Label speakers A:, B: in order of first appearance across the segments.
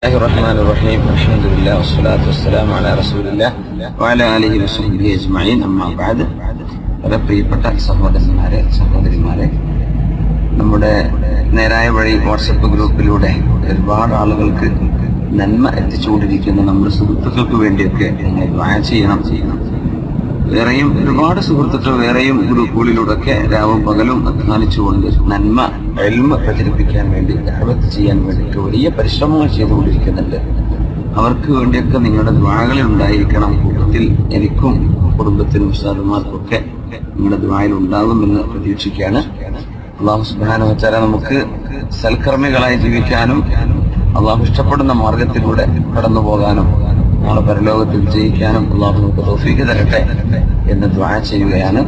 A: الله الرحمن الرحيم الحمد لله والصلاة والسلام على رسول الله وعلى آله وصحبه أجمعين أما بعد പ്രിയപ്പെട്ട സഹോദരന്മാരെ സഹോദരിമാരെ, നമ്മുടെ നേരായ വഴി വാട്സപ്പ് ഗ്രൂപ്പിലൂടെ ഒരുപാട് ആളുകൾക്ക് നന്മ എത്തിച്ചുകൊണ്ടിരിക്കുന്ന നമ്മുടെ സുഹൃത്തുക്കൾക്ക് വേണ്ടിയൊക്കെ നിങ്ങൾ ദുആ ചെയ്യണം. വേറെയും ഒരുപാട് സുഹൃത്തുക്കൾ വേറെയും ഗ്രൂപ്പുകളിലൂടെയൊക്കെ രാവും പകലും അധ്വാനിച്ചുകൊണ്ട് നന്മ ഇൽമ പ്രചരിപ്പിക്കാൻ വേണ്ടി ദഅവത്ത് ചെയ്യാൻ വേണ്ടിയിട്ട് വലിയ പരിശ്രമങ്ങൾ ചെയ്തുകൊണ്ടിരിക്കുന്നുണ്ട്. അവർക്ക് വേണ്ടിയൊക്കെ നിങ്ങളുടെ ദുആകളിൽ ഉണ്ടായിരിക്കണം. കൂട്ടത്തിൽ എനിക്കും കുടുംബത്തിനും ഉസ്താദുമാർക്കൊക്കെ നിങ്ങളുടെ ദുആയിൽ ഉണ്ടാകുമെന്ന് പ്രതീക്ഷിക്കുകയാണ്. അല്ലാഹു സുബ്ഹാനഹു വ തആല നമുക്ക് സൽക്കർമ്മികളായി ജീവിക്കാനും അല്ലാഹു ഇഷ്ടപ്പെടുന്ന മാർഗത്തിലൂടെ കടന്നു പോകാനും നാളെ പരലോകത്തിൽ ജയിക്കാനും അല്ലാഹു നമുക്ക് തൗഫീഖ് തരട്ടെ എന്ന് ദുആ ചെയ്യുകയാണ്.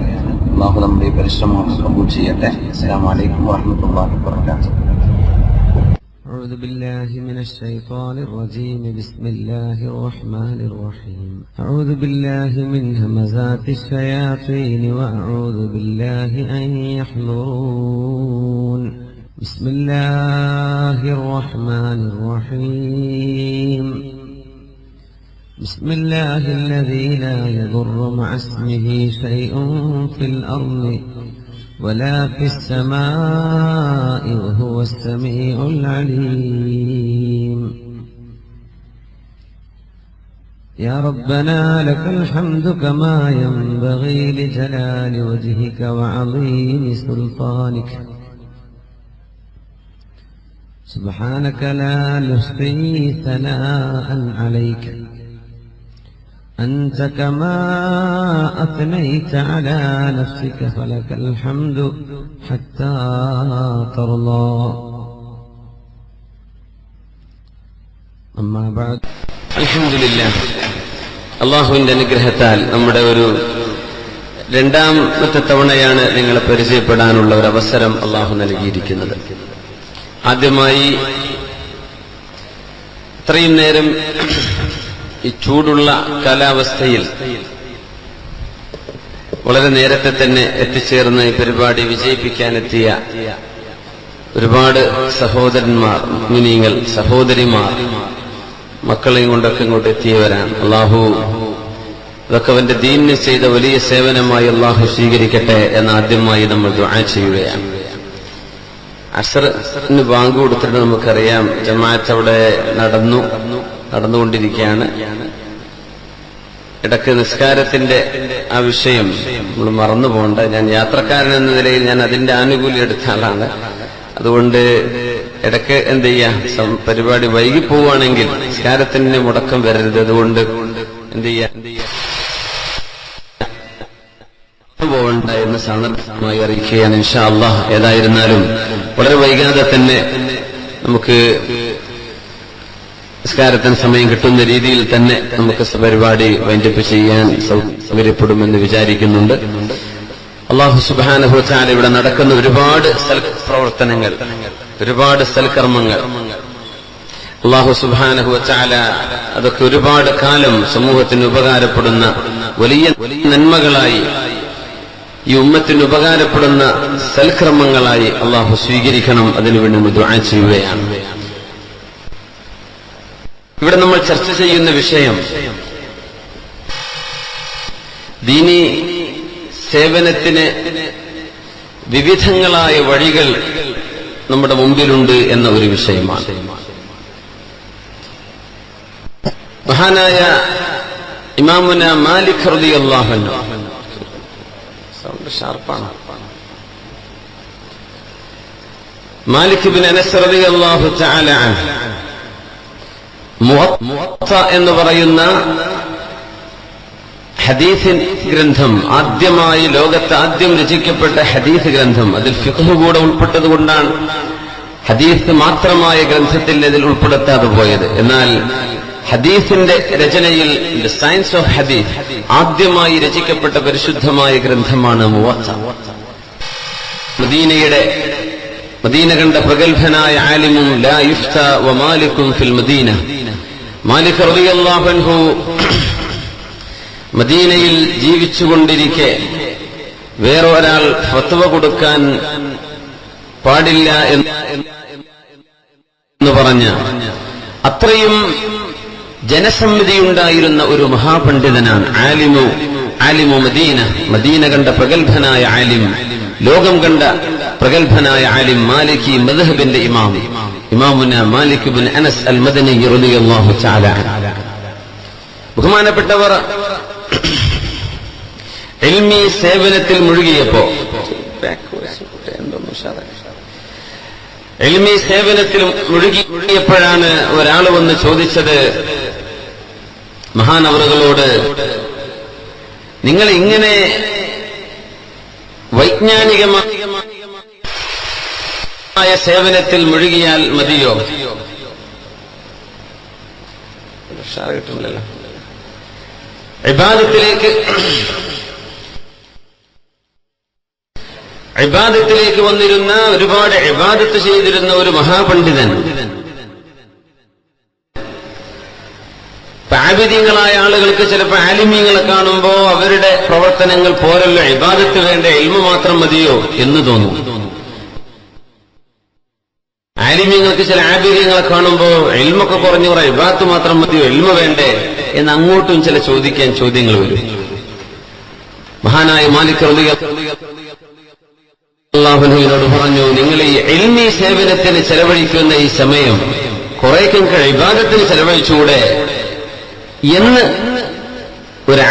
A: അല്ലാഹു നമ്മുടെ ഈ പരിശ്രമം കബൂൽ ചെയ്യട്ടെ. അസ്സലാമു അലൈക്കും വറഹ്മത്തുള്ളാഹി വബറകാതുഹു.
B: أعوذ بالله من الشيطان الرجيم. بسم الله الرحمن الرحيم. أعوذ بالله من همزات الشياطين وأعوذ بالله أن يحضرون. بسم الله الرحمن الرحيم. بسم الله الذي لا يضر مع اسمه شيء في الأرض ولا في السماء وهو السميع العليم. يا ربنا لك الحمد كما ينبغي لجلال وجهك وعظيم سلطانك. سبحانك لا نحصي ثناء عليك أنت كما أثنيت على نفسك فلك الحمد حتى ترضى. أما بعد.
A: الحمد لله. അല്ലാഹുവിന്റെ അനുഗ്രഹത്താൽ നമ്മുടെ ഒരു രണ്ടാമത്തെ തവണയാണ് നിങ്ങളെ പരിചയപ്പെടാനുള്ള ഒരു അവസരം അല്ലാഹു നൽകിയിരിക്കുന്നത്. ആദ്യമായി ഇത്രയും നേരം ഈ ചൂടുള്ള കാലാവസ്ഥയിൽ വളരെ നേരത്തെ തന്നെ എത്തിച്ചേർന്ന് ഈ പരിപാടി വിജയിപ്പിക്കാനെത്തിയ ഒരുപാട് സഹോദരന്മാർ, മുഅ്മിനീങ്ങൾ, സഹോദരിമാർ, മക്കളെയും കൊണ്ടൊക്കെ ഇങ്ങോട്ട് എത്തിയവരാണ്. അല്ലാഹു അതൊക്കെ അവന്റെ ദീനിന് ചെയ്ത വലിയ സേവനമായി അല്ലാഹു സ്വീകരിക്കട്ടെ എന്ന് ആദ്യമായി നമ്മൾ ദുആ ചെയ്യുകയാണ്. അസ്റിന് ബാങ്ക് കൊടുത്തിട്ട് നമുക്കറിയാം ജമാഅത്ത് അവിടെ നടന്നുകൊണ്ടിരിക്കുകയാണ്. ഇടയ്ക്ക് നിസ്കാരത്തിന്റെ ആ വിഷയം നമ്മൾ മറന്നു പോകണ്ട. ഞാൻ യാത്രക്കാരൻ എന്ന നിലയിൽ ഞാൻ അതിന്റെ ആനുകൂല്യം എടുത്ത ആളാണ്. അതുകൊണ്ട് ഇടയ്ക്ക് എന്ത് ചെയ്യാം, പരിപാടി വൈകി പോവുകയാണെങ്കിൽ നിസ്കാരത്തിന് മുടക്കം വരരുത്. അതുകൊണ്ട് എന്ത് ചെയ്യാം പോകണ്ട എന്ന് സന്ദർഭമായി അറിയിക്കുകയാണ് ഇൻഷാ അല്ലാഹ്. ഏതായിരുന്നാലും വളരെ വൈകാതെ തന്നെ നമുക്ക് നിസ്കാരത്തിന് സമയം കിട്ടുന്ന രീതിയിൽ തന്നെ നമുക്ക് പരിപാടി വൈൻഡപ്പ് ചെയ്യാൻ സൗകര്യപ്പെടുമെന്ന് വിചാരിക്കുന്നുണ്ട്. അല്ലാഹു സുബ്ഹാനഹു വ തആല ഇവിടെ നടക്കുന്ന ഒരുപാട് സൽപ്രവർത്തനങ്ങൾ, ഒരുപാട് സൽക്കർമ്മങ്ങൾ അല്ലാഹു സുബ്ഹാനഹു വ തആല അതൊക്കെ ഒരുപാട് കാലം സമൂഹത്തിന് ഉപകാരപ്പെടുന്ന വലിയ നന്മകളായി, ഈ ഉമ്മത്തിന് ഉപകാരപ്പെടുന്ന സൽക്രമങ്ങളായി അല്ലാഹു സ്വീകരിക്കണം. അതിനുവേണ്ടി നമ്മൾ ദുആ ചെയ്യുകയാണ്. ഇവിടെ നമ്മൾ ചർച്ച ചെയ്യുന്ന വിഷയം ദീനി സേവനത്തിന് വിവിധങ്ങളായ വഴികൾ നമ്മുടെ മുമ്പിലുണ്ട് എന്ന ഒരു വിഷയമാണ്. മഹാനായ ഇമാമുന മാലിക് റളിയല്ലാഹു അൻഹു, സൗണ്ട് ഷാർപ്പാണ്, മാലിക് ഇബ്നു അനസ് റളിയല്ലാഹു തആല അൻഹു മുവത്ത എന്ന് പറയുന്ന ഹദീസ് ഗ്രന്ഥം, ആദ്യമായി ലോകത്ത് ആദ്യം രചിക്കപ്പെട്ട ഹദീസ് ഗ്രന്ഥം, അതിൽ ഫിഖ്ഹ് കൂടെ ഉൾപ്പെട്ടത് കൊണ്ടാണ് ഹദീസ് മാത്രമായ ഗ്രന്ഥത്തിൽ അതിൽ ഉൾപ്പെടുത്താതെ പോയത്. എന്നാൽ ഹദീസിന്റെ രചനയിൽ സയൻസ് ഓഫ് ഹദീസ് ആദ്യമായി രചിക്കപ്പെട്ട പരിശുദ്ധമായ ഗ്രന്ഥമാണ് മുവത്ത. മദീന കണ്ട പ്രഗത്ഭനായ ആലിമും ലാ യുഫ്ത വ മാലികും ഫിൽ മദീന, മാലിക് റളിയല്ലാഹു അൻഹു മദീനയിൽ ജീവിച്ചുകൊണ്ടിരിക്കെ വേറെ ഒരാൾ ഫത്വ കൊടുക്കാൻ പാടില്ല എന്ന് പറഞ്ഞ അത്രയും ജനസമ്മിതിയുണ്ടായിരുന്ന ഒരു മഹാപണ്ഡിതനാണ്. ആലിമു മദീന കണ്ട പ്രഗത്ഭനായ ആലിം, ലോകം കണ്ട പ്രഗത്ഭനായ ആലിം, മാലിക്കി മദ്ഹബിന്റെ ഇമാമുന മാലിക് ഇബ്നു അനസ് അൽ മദനി റളിയല്ലാഹു തആല. ബഹുമാനപ്പെട്ടവർ ഇൽമി സേവനത്തിൽ മുഴുകിയപ്പോ ഇൽമി സേവനത്തിൽ മുഴുകിയപ്പോഴാണ് ഒരാൾ വന്ന് ചോദിച്ചത് മഹാനവറുകളോട്, നിങ്ങൾ ഇങ്ങനെ വൈജ്ഞാനികമായ സേവനത്തിൽ മുഴുകിയാൽ മതിയോ? കിട്ടുന്നില്ലല്ലോ. ഇബാദത്തിലേക്ക് വന്നിരുന്ന, ഒരുപാട് ഇബാദത്ത് ചെയ്തിരുന്ന ഒരു മഹാപണ്ഡിതൻ, ആബിദീങ്ങളായ ആളുകൾക്ക് ചിലപ്പോൾ ആലിമീങ്ങളെ കാണുമ്പോ അവരുടെ പ്രവർത്തനങ്ങൾ പോരല്ലോ, ഇബാദത്ത് വേണ്ട, ഇൽമ മാത്രം മതിയോ എന്ന് തോന്നും. ആലിമീങ്ങൾക്ക് ചില ആബിദീങ്ങളെ കാണുമ്പോ ഇൽമൊക്കെ കുറഞ്ഞു പറ, ഇബാദത്ത് മാത്രം മതിയോ, ഇൽമ വേണ്ടേ എന്ന് അങ്ങോട്ടും ചില ചോദ്യങ്ങൾ വരും. മഹാനായ മാലിക് അല്ലാഹുവിനോട് പറഞ്ഞു, നിങ്ങൾ ഈ ഇൽമി സേവനത്തിന് ചെലവഴിക്കുന്ന ഈ സമയം കുറേയൊക്കെ ഇബാദത്തിന് ചെലവഴിച്ചുകൂടെ എന്ന് ഒരു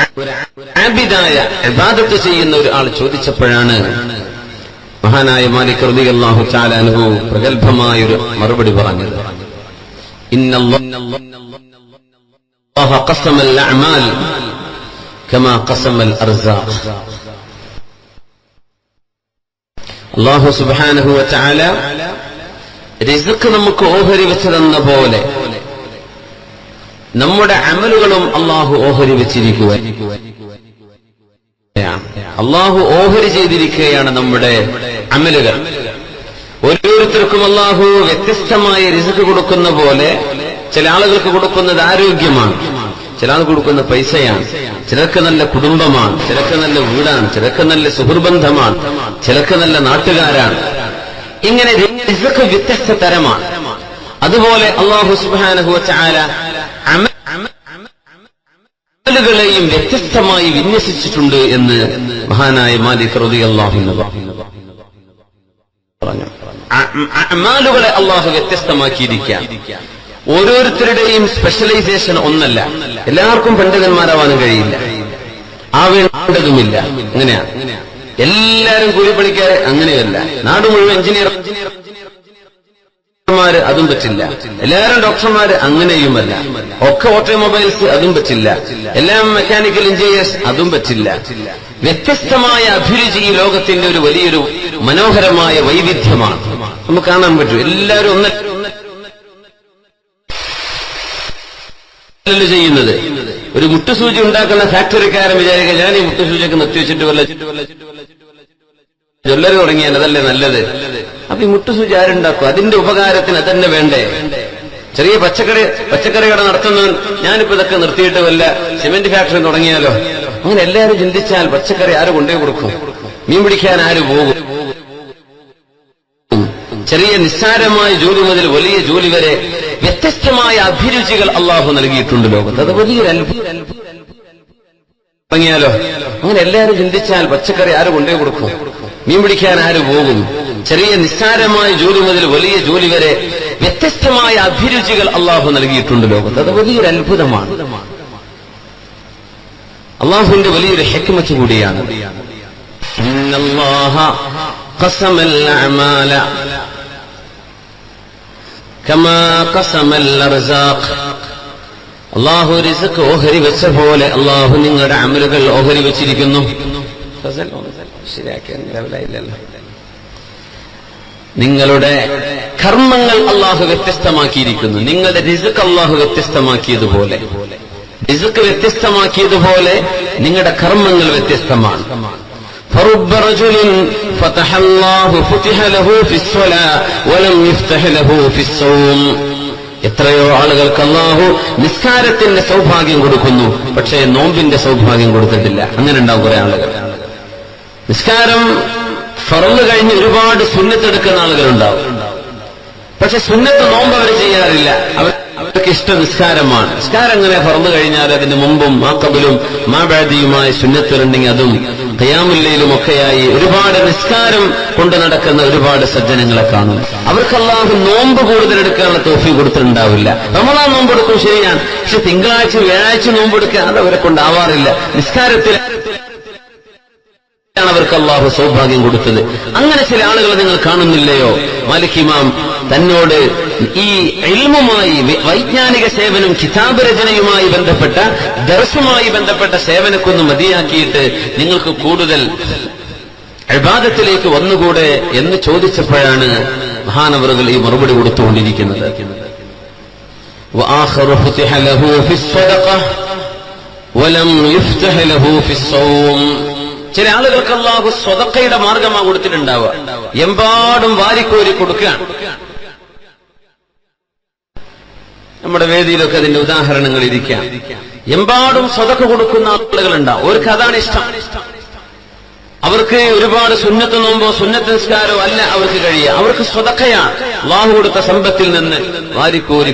A: ആബിദായ ഇബാദത്ത് ചെയ്യുന്ന ഒരു ആൾ ചോദിച്ചപ്പോഴാണ് മഹാനായ മാലിക് റളിയല്ലാഹു തആല അൻഹു പ്രഗൽഭമായൊരു മറുപടി പറഞ്ഞത്. ഇന്നല്ലാഹ ഖസമൽ അഅമാൽ കമാ ഖസമൽ അർസാഖ്. അല്ലാഹു സുബ്ഹാനഹു വ തആല റിസ്ക് നമുക്ക് ഓഹരി വെച്ച് തന്ന പോലെ നമ്മുടെ അമലുകളും അല്ലാഹു ഓഹരി വെച്ചിരിക്കുകയാണ്. അല്ലാഹു ഓഹരി ചെയ്തിരിക്കുകയാണ് നമ്മുടെ അമലുകൾ. ഓരോരുത്തർക്കും അല്ലാഹു വ്യത്യസ്തമായ റിസ്ക് കൊടുക്കുന്ന പോലെ ചില ആളുകൾക്ക് കൊടുക്കുന്നത് ആരോഗ്യമാണ്, ചില ആൾ കൊടുക്കുന്ന പൈസയാണ്, ചിലർക്ക് നല്ല കുടുംബമാണ്, ചിലർക്ക് നല്ല വീടാണ്, ചിലർക്ക് നല്ല സുഹൃബന്ധമാണ്, ചിലർക്ക് നല്ല നാട്ടുകാരാണ്. ഇങ്ങനെ റിസ്ക് വ്യത്യസ്ത തരമാണ്. അതുപോലെ അല്ലാഹു സുബ്ഹാനഹു വ തആല അമലുകളെയും വ്യത്യസ്തമായി വിന്യസിച്ചിട്ടുണ്ട് എന്ന് മഹാനായ മാലിക് റളിയല്ലാഹു അൻഹു പറഞ്ഞു. അമാലുകളെ അല്ലാഹു വ്യത്യസ്തമാക്കിയിരിക്കുകയാണ്. ഓരോരുത്തരുടെയും സ്പെഷ്യലൈസേഷൻ ഒന്നല്ല. എല്ലാവർക്കും പണ്ഡിതന്മാരാവാനും കഴിയില്ല, ആവേണ്ടതുമില്ല. അങ്ങനെയാണ്. എല്ലാവരും കൂലിപ്പണിക്കാരെ അങ്ങനെയല്ല. നാട് മുഴുവൻ എഞ്ചിനീയർമാര് അതും പറ്റില്ല. എല്ലാവരും ഡോക്ടർമാര് അങ്ങനെയുമല്ല. ഒക്കെ ഓട്ടോമൊബൈൽസ് അതും പറ്റില്ല. എല്ലാം മെക്കാനിക്കൽ എഞ്ചിനീയേഴ്സ് അതും പറ്റില്ല. വ്യത്യസ്തമായ അഭിരുചി ഈ ലോകത്തിന്റെ ഒരു വലിയൊരു മനോഹരമായ വൈവിധ്യമാണ്. നമുക്ക് കാണാൻ പറ്റും. എല്ലാവരും ചെയ്യുന്നത്. ഒരു മുട്ടുസൂചി ഉണ്ടാക്കുന്ന ഫാക്ടറിക്കാരൻ വിചാരിക്കുക, ഞാൻ ഈ മുട്ടുസൂചിയൊക്കെ നിർത്തിവെച്ചിട്ട് വല്ല ജ്വല്ലറി തുടങ്ങിയാൽ അതല്ലേ നല്ലത്. അപ്പൊ ഈ മുട്ടുസൂചി ആരുണ്ടാക്കും? അതിന്റെ ഉപകാരത്തിന് അതന്നെ വേണ്ടേ? ചെറിയ പച്ചക്കറി കട നടത്തുന്നവൻ, ഞാനിപ്പോ ഇതൊക്കെ നിർത്തിയിട്ട് വല്ല സിമന്റ് ഫാക്ടറി തുടങ്ങിയാലോ? അങ്ങനെ എല്ലാവരും ചിന്തിച്ചാൽ പച്ചക്കറി ആര് കൊണ്ടേ കൊടുക്കും? മീൻ പിടിക്കാൻ ആര് പോകും? ചെറിയ നിസ്സാരമായ ജോലി മുതൽ വലിയ ജോലി വരെ വ്യത്യസ്തമായ അഭിരുചികൾ അള്ളാഹു നൽകിയിട്ടുണ്ട് ലോകത്ത്. അത് വലിയൊരു തുടങ്ങിയാലോ? അങ്ങനെ എല്ലാവരും ചിന്തിച്ചാൽ പച്ചക്കറി ആര് കൊണ്ടേ കൊടുക്കും? മീൻ പിടിക്കാൻ ആര് പോകും? ചെറിയ നിസ്സാരമായ ജോലി മുതൽ വലിയ ജോലി വരെ വ്യത്യസ്തമായ അഭിരുചികൾ അള്ളാഹു നൽകിയിട്ടുണ്ട് ലോകത്ത്. അത് വലിയൊരു അത്ഭുതമാണ്. അള്ളാഹുവിന്റെ വലിയൊരു ഹിക്മത്ത് കൂടിയാണ്. ഇന്നല്ലാഹ ഖസമൽ അഅമാല കമാ ഖസമൽ അർസാഖ്. അള്ളാഹു റിസ്ക് ഓഹരി വെച്ച പോലെ അള്ളാഹു നിങ്ങളുടെ അമലുകൾ ഓഹരി വെച്ചിരിക്കുന്നു. നിങ്ങളുടെ കർമ്മങ്ങൾ അള്ളാഹു വ്യത്യസ്തമാക്കിയിരിക്കുന്നു. നിങ്ങളുടെ റിസ്ക് അള്ളാഹു വ്യത്യസ്തമാക്കിയതുപോലെ, റിസ്ക് വ്യത്യസ്തമാക്കിയതുപോലെ നിങ്ങളുടെ കർമ്മങ്ങൾ വ്യത്യസ്തമാണ്. فرب رجل فتح الله فتح له في الصلاة ولم يفتح له في الصوم. എത്രയോ ആളുകൾക്ക് അല്ലാഹു നിസ്കാരത്തിന്റെ സൗഭാഗ്യം കൊടുക്കുന്നു, പക്ഷേ നോമ്പിന്റെ സൗഭാഗ്യം കൊടുത്തിട്ടില്ല. അങ്ങനെ ഉണ്ടാവും കുറെ ആളുകൾ. നിസ്കാരം ഫർള് കഴിഞ്ഞ് ഒരുപാട് സുന്നത്ത് എടുക്കുന്ന ആളുകളുണ്ടാവും, പക്ഷെ സുന്നത്ത് നോമ്പ് അവർ ചെയ്യാറില്ല.
C: അവർക്ക് ഇഷ്ട നിസ്കാരമാണ്. നിസ്കാരം എങ്ങനെ ഫർള് കഴിഞ്ഞാൽ അതിന് മുമ്പും മാഖബിലും മാബഅദിയുമായി സുന്നത്തുണ്ടെങ്കിൽ അതും ഖിയാമുൽ ലൈലും ഒക്കെയായി ഒരുപാട് നിസ്കാരം കൊണ്ട് നടക്കുന്ന ഒരുപാട് സജ്ജനങ്ങളെ കാണും. അവർക്ക് അല്ലാഹു നോമ്പ് കൂടുതലെടുക്കാനുള്ള തൗഫീഖ് കൊടുത്തിട്ടുണ്ടാവില്ല. റമളാൻ നോമ്പെടുക്കും ശരിയാണ്, പക്ഷെ തിങ്കളാഴ്ച വ്യാഴാഴ്ച നോമ്പെടുക്കാൻ അത് അവരെ കൊണ്ടാവാറില്ല. നിസ്കാരത്തിൽ അവർക്ക് അല്ലാഹു സൗഭാഗ്യം കൊടുത്തത്. അങ്ങനെ ചില ആളുകളെ നിങ്ങൾ കാണുന്നില്ലയോ? മാലിക് ഇമാം തന്നോട് ഈ ഇൽമുമായി വൈജ്ഞാനിക സേവനം കിതാബ് രചനയുമായി ബന്ധപ്പെട്ട ദർസുമായി ബന്ധപ്പെട്ട സേവനക്കൊന്ന് മതിയാക്കിയിട്ട് നിങ്ങൾക്ക് കൂടുതൽ ഇബാദത്തിലേക്ക് വന്നുകൂടെ എന്ന് ചോദിച്ചപ്പോഴാണ് മഹാനവറുകൾ ഈ മറുപടി കൊടുത്തുകൊണ്ടിരിക്കുന്നത്. വആഖറു ഫുതിഹ ലഹു ഫിസ്സദഖ വലം യുഫ്തഹ ലഹു ഫിസ്സൗം. ചില ആളുകൾക്ക് അല്ലാഹു സ്വതക്കയുടെ മാർഗമാണ് കൊടുത്തിട്ടുണ്ടാവുക, എമ്പാടും വാരിക്കോരി കൊടുക്കുകയാണ്. നമ്മുടെ വേദിയിലൊക്കെ അതിന്റെ ഉദാഹരണങ്ങൾ ഇരിക്കാം. എമ്പാടും സ്വതക്ക കൊടുക്കുന്ന ആളുകളുണ്ടാവും. അവർക്ക് അതാണ് ഇഷ്ടം. അവർക്ക് ഒരുപാട് സുന്നത്ത് നോമ്പോ സുന്നത്ത് നിസ്കാരോ അല്ല അവർക്ക് കഴിയുക, അവർക്ക് സ്വതക്കയാണ്. അല്ലാഹു കൊടുത്ത സമ്പത്തിൽ നിന്ന് വാരിക്കോരി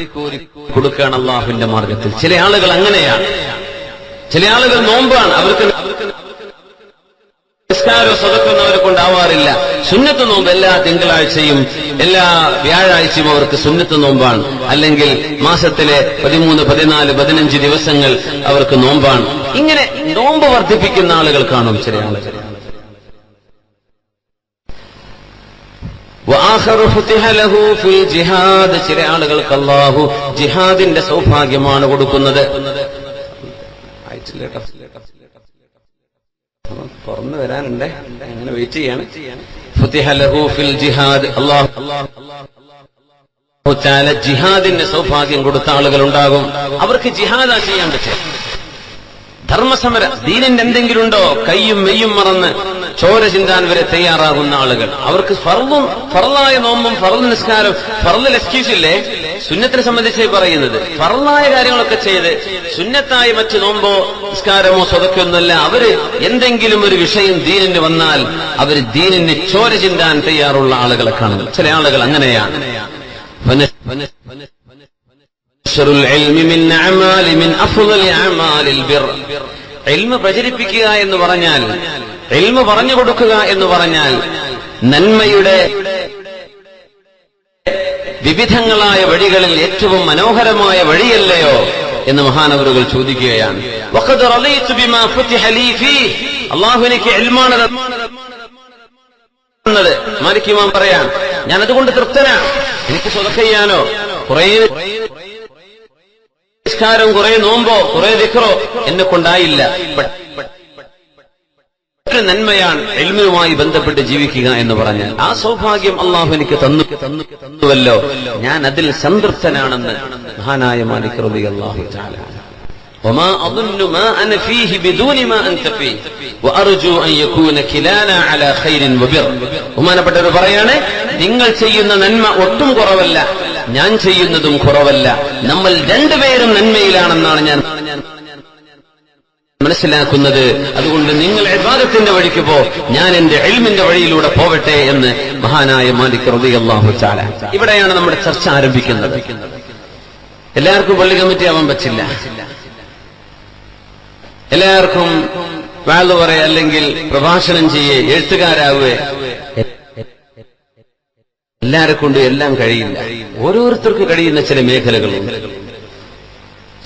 C: കൊടുക്കുകയാണ് അല്ലാഹുവിന്റെ മാർഗത്തിൽ. ചില ആളുകൾ അങ്ങനെയാണ്. ചില ആളുകൾ നോമ്പാണ്, അവർക്ക് നിസ്കാരോ സ്വതക്കൊന്നും അവരെ കൊണ്ടാവാറില്ല. സുന്നത്ത് നോമ്പ് എല്ലാ തിങ്കളാഴ്ചയും എല്ലാ വ്യാഴാഴ്ചയും അവർക്ക് സുന്നത്ത് നോമ്പാണ്. അല്ലെങ്കിൽ മാസത്തിലെ 13, 14, 15 ദിവസങ്ങൾ അവർക്ക് നോമ്പാണ്. ഇങ്ങനെ നോമ്പ് വർദ്ധിപ്പിക്കുന്ന ആളുകൾ കാണും ചില ആളുകൾ. ചില ആളുകൾക്ക് അല്ലാഹു ജിഹാദിന്റെ സൗഭാഗ്യമാണ് കൊടുക്കുന്നത്. തുറന്നു വരാനുണ്ട്, അങ്ങനെ വെയിറ്റ് ചെയ്യാണ്. ഫുതിഹ ലഹു ഫിൽ ജിഹാദ്, അല്ലാഹു തആല ജിഹാദിന്റെ സൗഭാഗ്യം കൊടുത്ത ആളുകൾ ഉണ്ടാകും. അവർക്ക് ജിഹാദാ ചെയ്യാൻ പറ്റും. ധർമ്മസമരം ദീനിന്റെ എന്തെങ്കിലും ഉണ്ടോ കയ്യും മെയ്യും മറന്ന് ചോര ചിന്താൻ വരെ തയ്യാറാകുന്ന ആളുകൾ. അവർക്ക് ഫർളായ നോമ്പും ഫർള് നിസ്കാരം, ഫർളിൽ എക്സ്ക്യൂസ് ഇല്ലേ, സുന്നത്തിനെ സംബന്ധിച്ച് പറയുന്നത് ഫർളായ കാര്യങ്ങളൊക്കെ ചെയ്ത് സുന്നത്തായി മറ്റ് നോമ്പോ നിസ്കാരമോ സ്വതക്കൊന്നുമല്ല. അവര് എന്തെങ്കിലും ഒരു വിഷയം ദീനിന് വന്നാൽ അവർ ദീനിന് ചോര ചിന്താൻ തയ്യാറുള്ള ആളുകളെ കാണുന്നു. ചില ആളുകൾ അങ്ങനെയാണ്. ഇൽമ് പ്രചരിപ്പിക്കുക എന്ന് പറഞ്ഞാൽ, ഇൽമ് പറഞ്ഞു കൊടുക്കുക എന്ന് പറഞ്ഞാൽ നന്മയുടെ വിവിധങ്ങളായ വഴികളിൽ ഏറ്റവും മനോഹരമായ വഴിയല്ലയോ എന്ന് മഹാനവറുകൾ ചോദിക്കുകയാണ്. അല്ലാഹു എനിക്ക് ഇൽമാണ് തന്നത്. മാലിക് ഇമാം പറയാൻ, ഞാൻ അതുകൊണ്ട് തൃപ്തനാണ്. എനിക്ക് സ്വതക്ക ചെയ്യാനോ കുറേ നിസ്കാരം, കുറെ നോമ്പോ, കുറെ ദിക്റോ എന്നെ കൊണ്ടായില്ല. നന്മയാണ് ഇൽമുമായി ബന്ധപ്പെട്ട് ജീവിക്കുക എന്ന് പറഞ്ഞാൽ ആ സൗഭാഗ്യം അല്ലാഹു എനിക്ക് തന്നുവല്ലോ, ഞാൻ അതിൽ സംതൃപ്തനാണെന്ന് മഹാനായ മാലിക് റളിയല്ലാഹു തആല. وما أظن ما أنا فيه بدون ما أنت فيه وأرجو أن يكون كلانا على خير وبر. ബഹുമാനപ്പെട്ടവർ പറയാണ്, നിങ്ങൾ ചെയ്യുന്ന നന്മ ഒട്ടും കുറവല്ല, ഞാൻ ചെയ്യുന്നതും കുറവല്ല, നമ്മൾ രണ്ടുപേരും നന്മയിലാണെന്നാണ് ഞാൻ മനസ്സിലാക്കുന്നത്. അതുകൊണ്ട് നിങ്ങൾ ഇബാദത്തിന്റെ വഴിക്ക് പോ, ഞാൻ എന്റെ ഇൽമിന്റെ വഴിയിലൂടെ പോവട്ടെ എന്ന് മഹാനായ മാലിക് റളിയല്ലാഹു തആല. ഇവിടെയാണ് നമ്മുടെ ചർച്ച ആരംഭിക്കുന്നത്. എല്ലാവർക്കും പള്ളി കമ്മിറ്റി ആവാൻ പറ്റില്ല, എല്ലാവർക്കും വാള് പറയ അല്ലെങ്കിൽ പ്രഭാഷണം ചെയ്യേ, എഴുത്തുകാരാവുക, എല്ലാരെ കൊണ്ട് എല്ലാം കഴിയില്ല. ഓരോരുത്തർക്ക് കഴിയുന്ന ചില മേഖലകളുണ്ട്.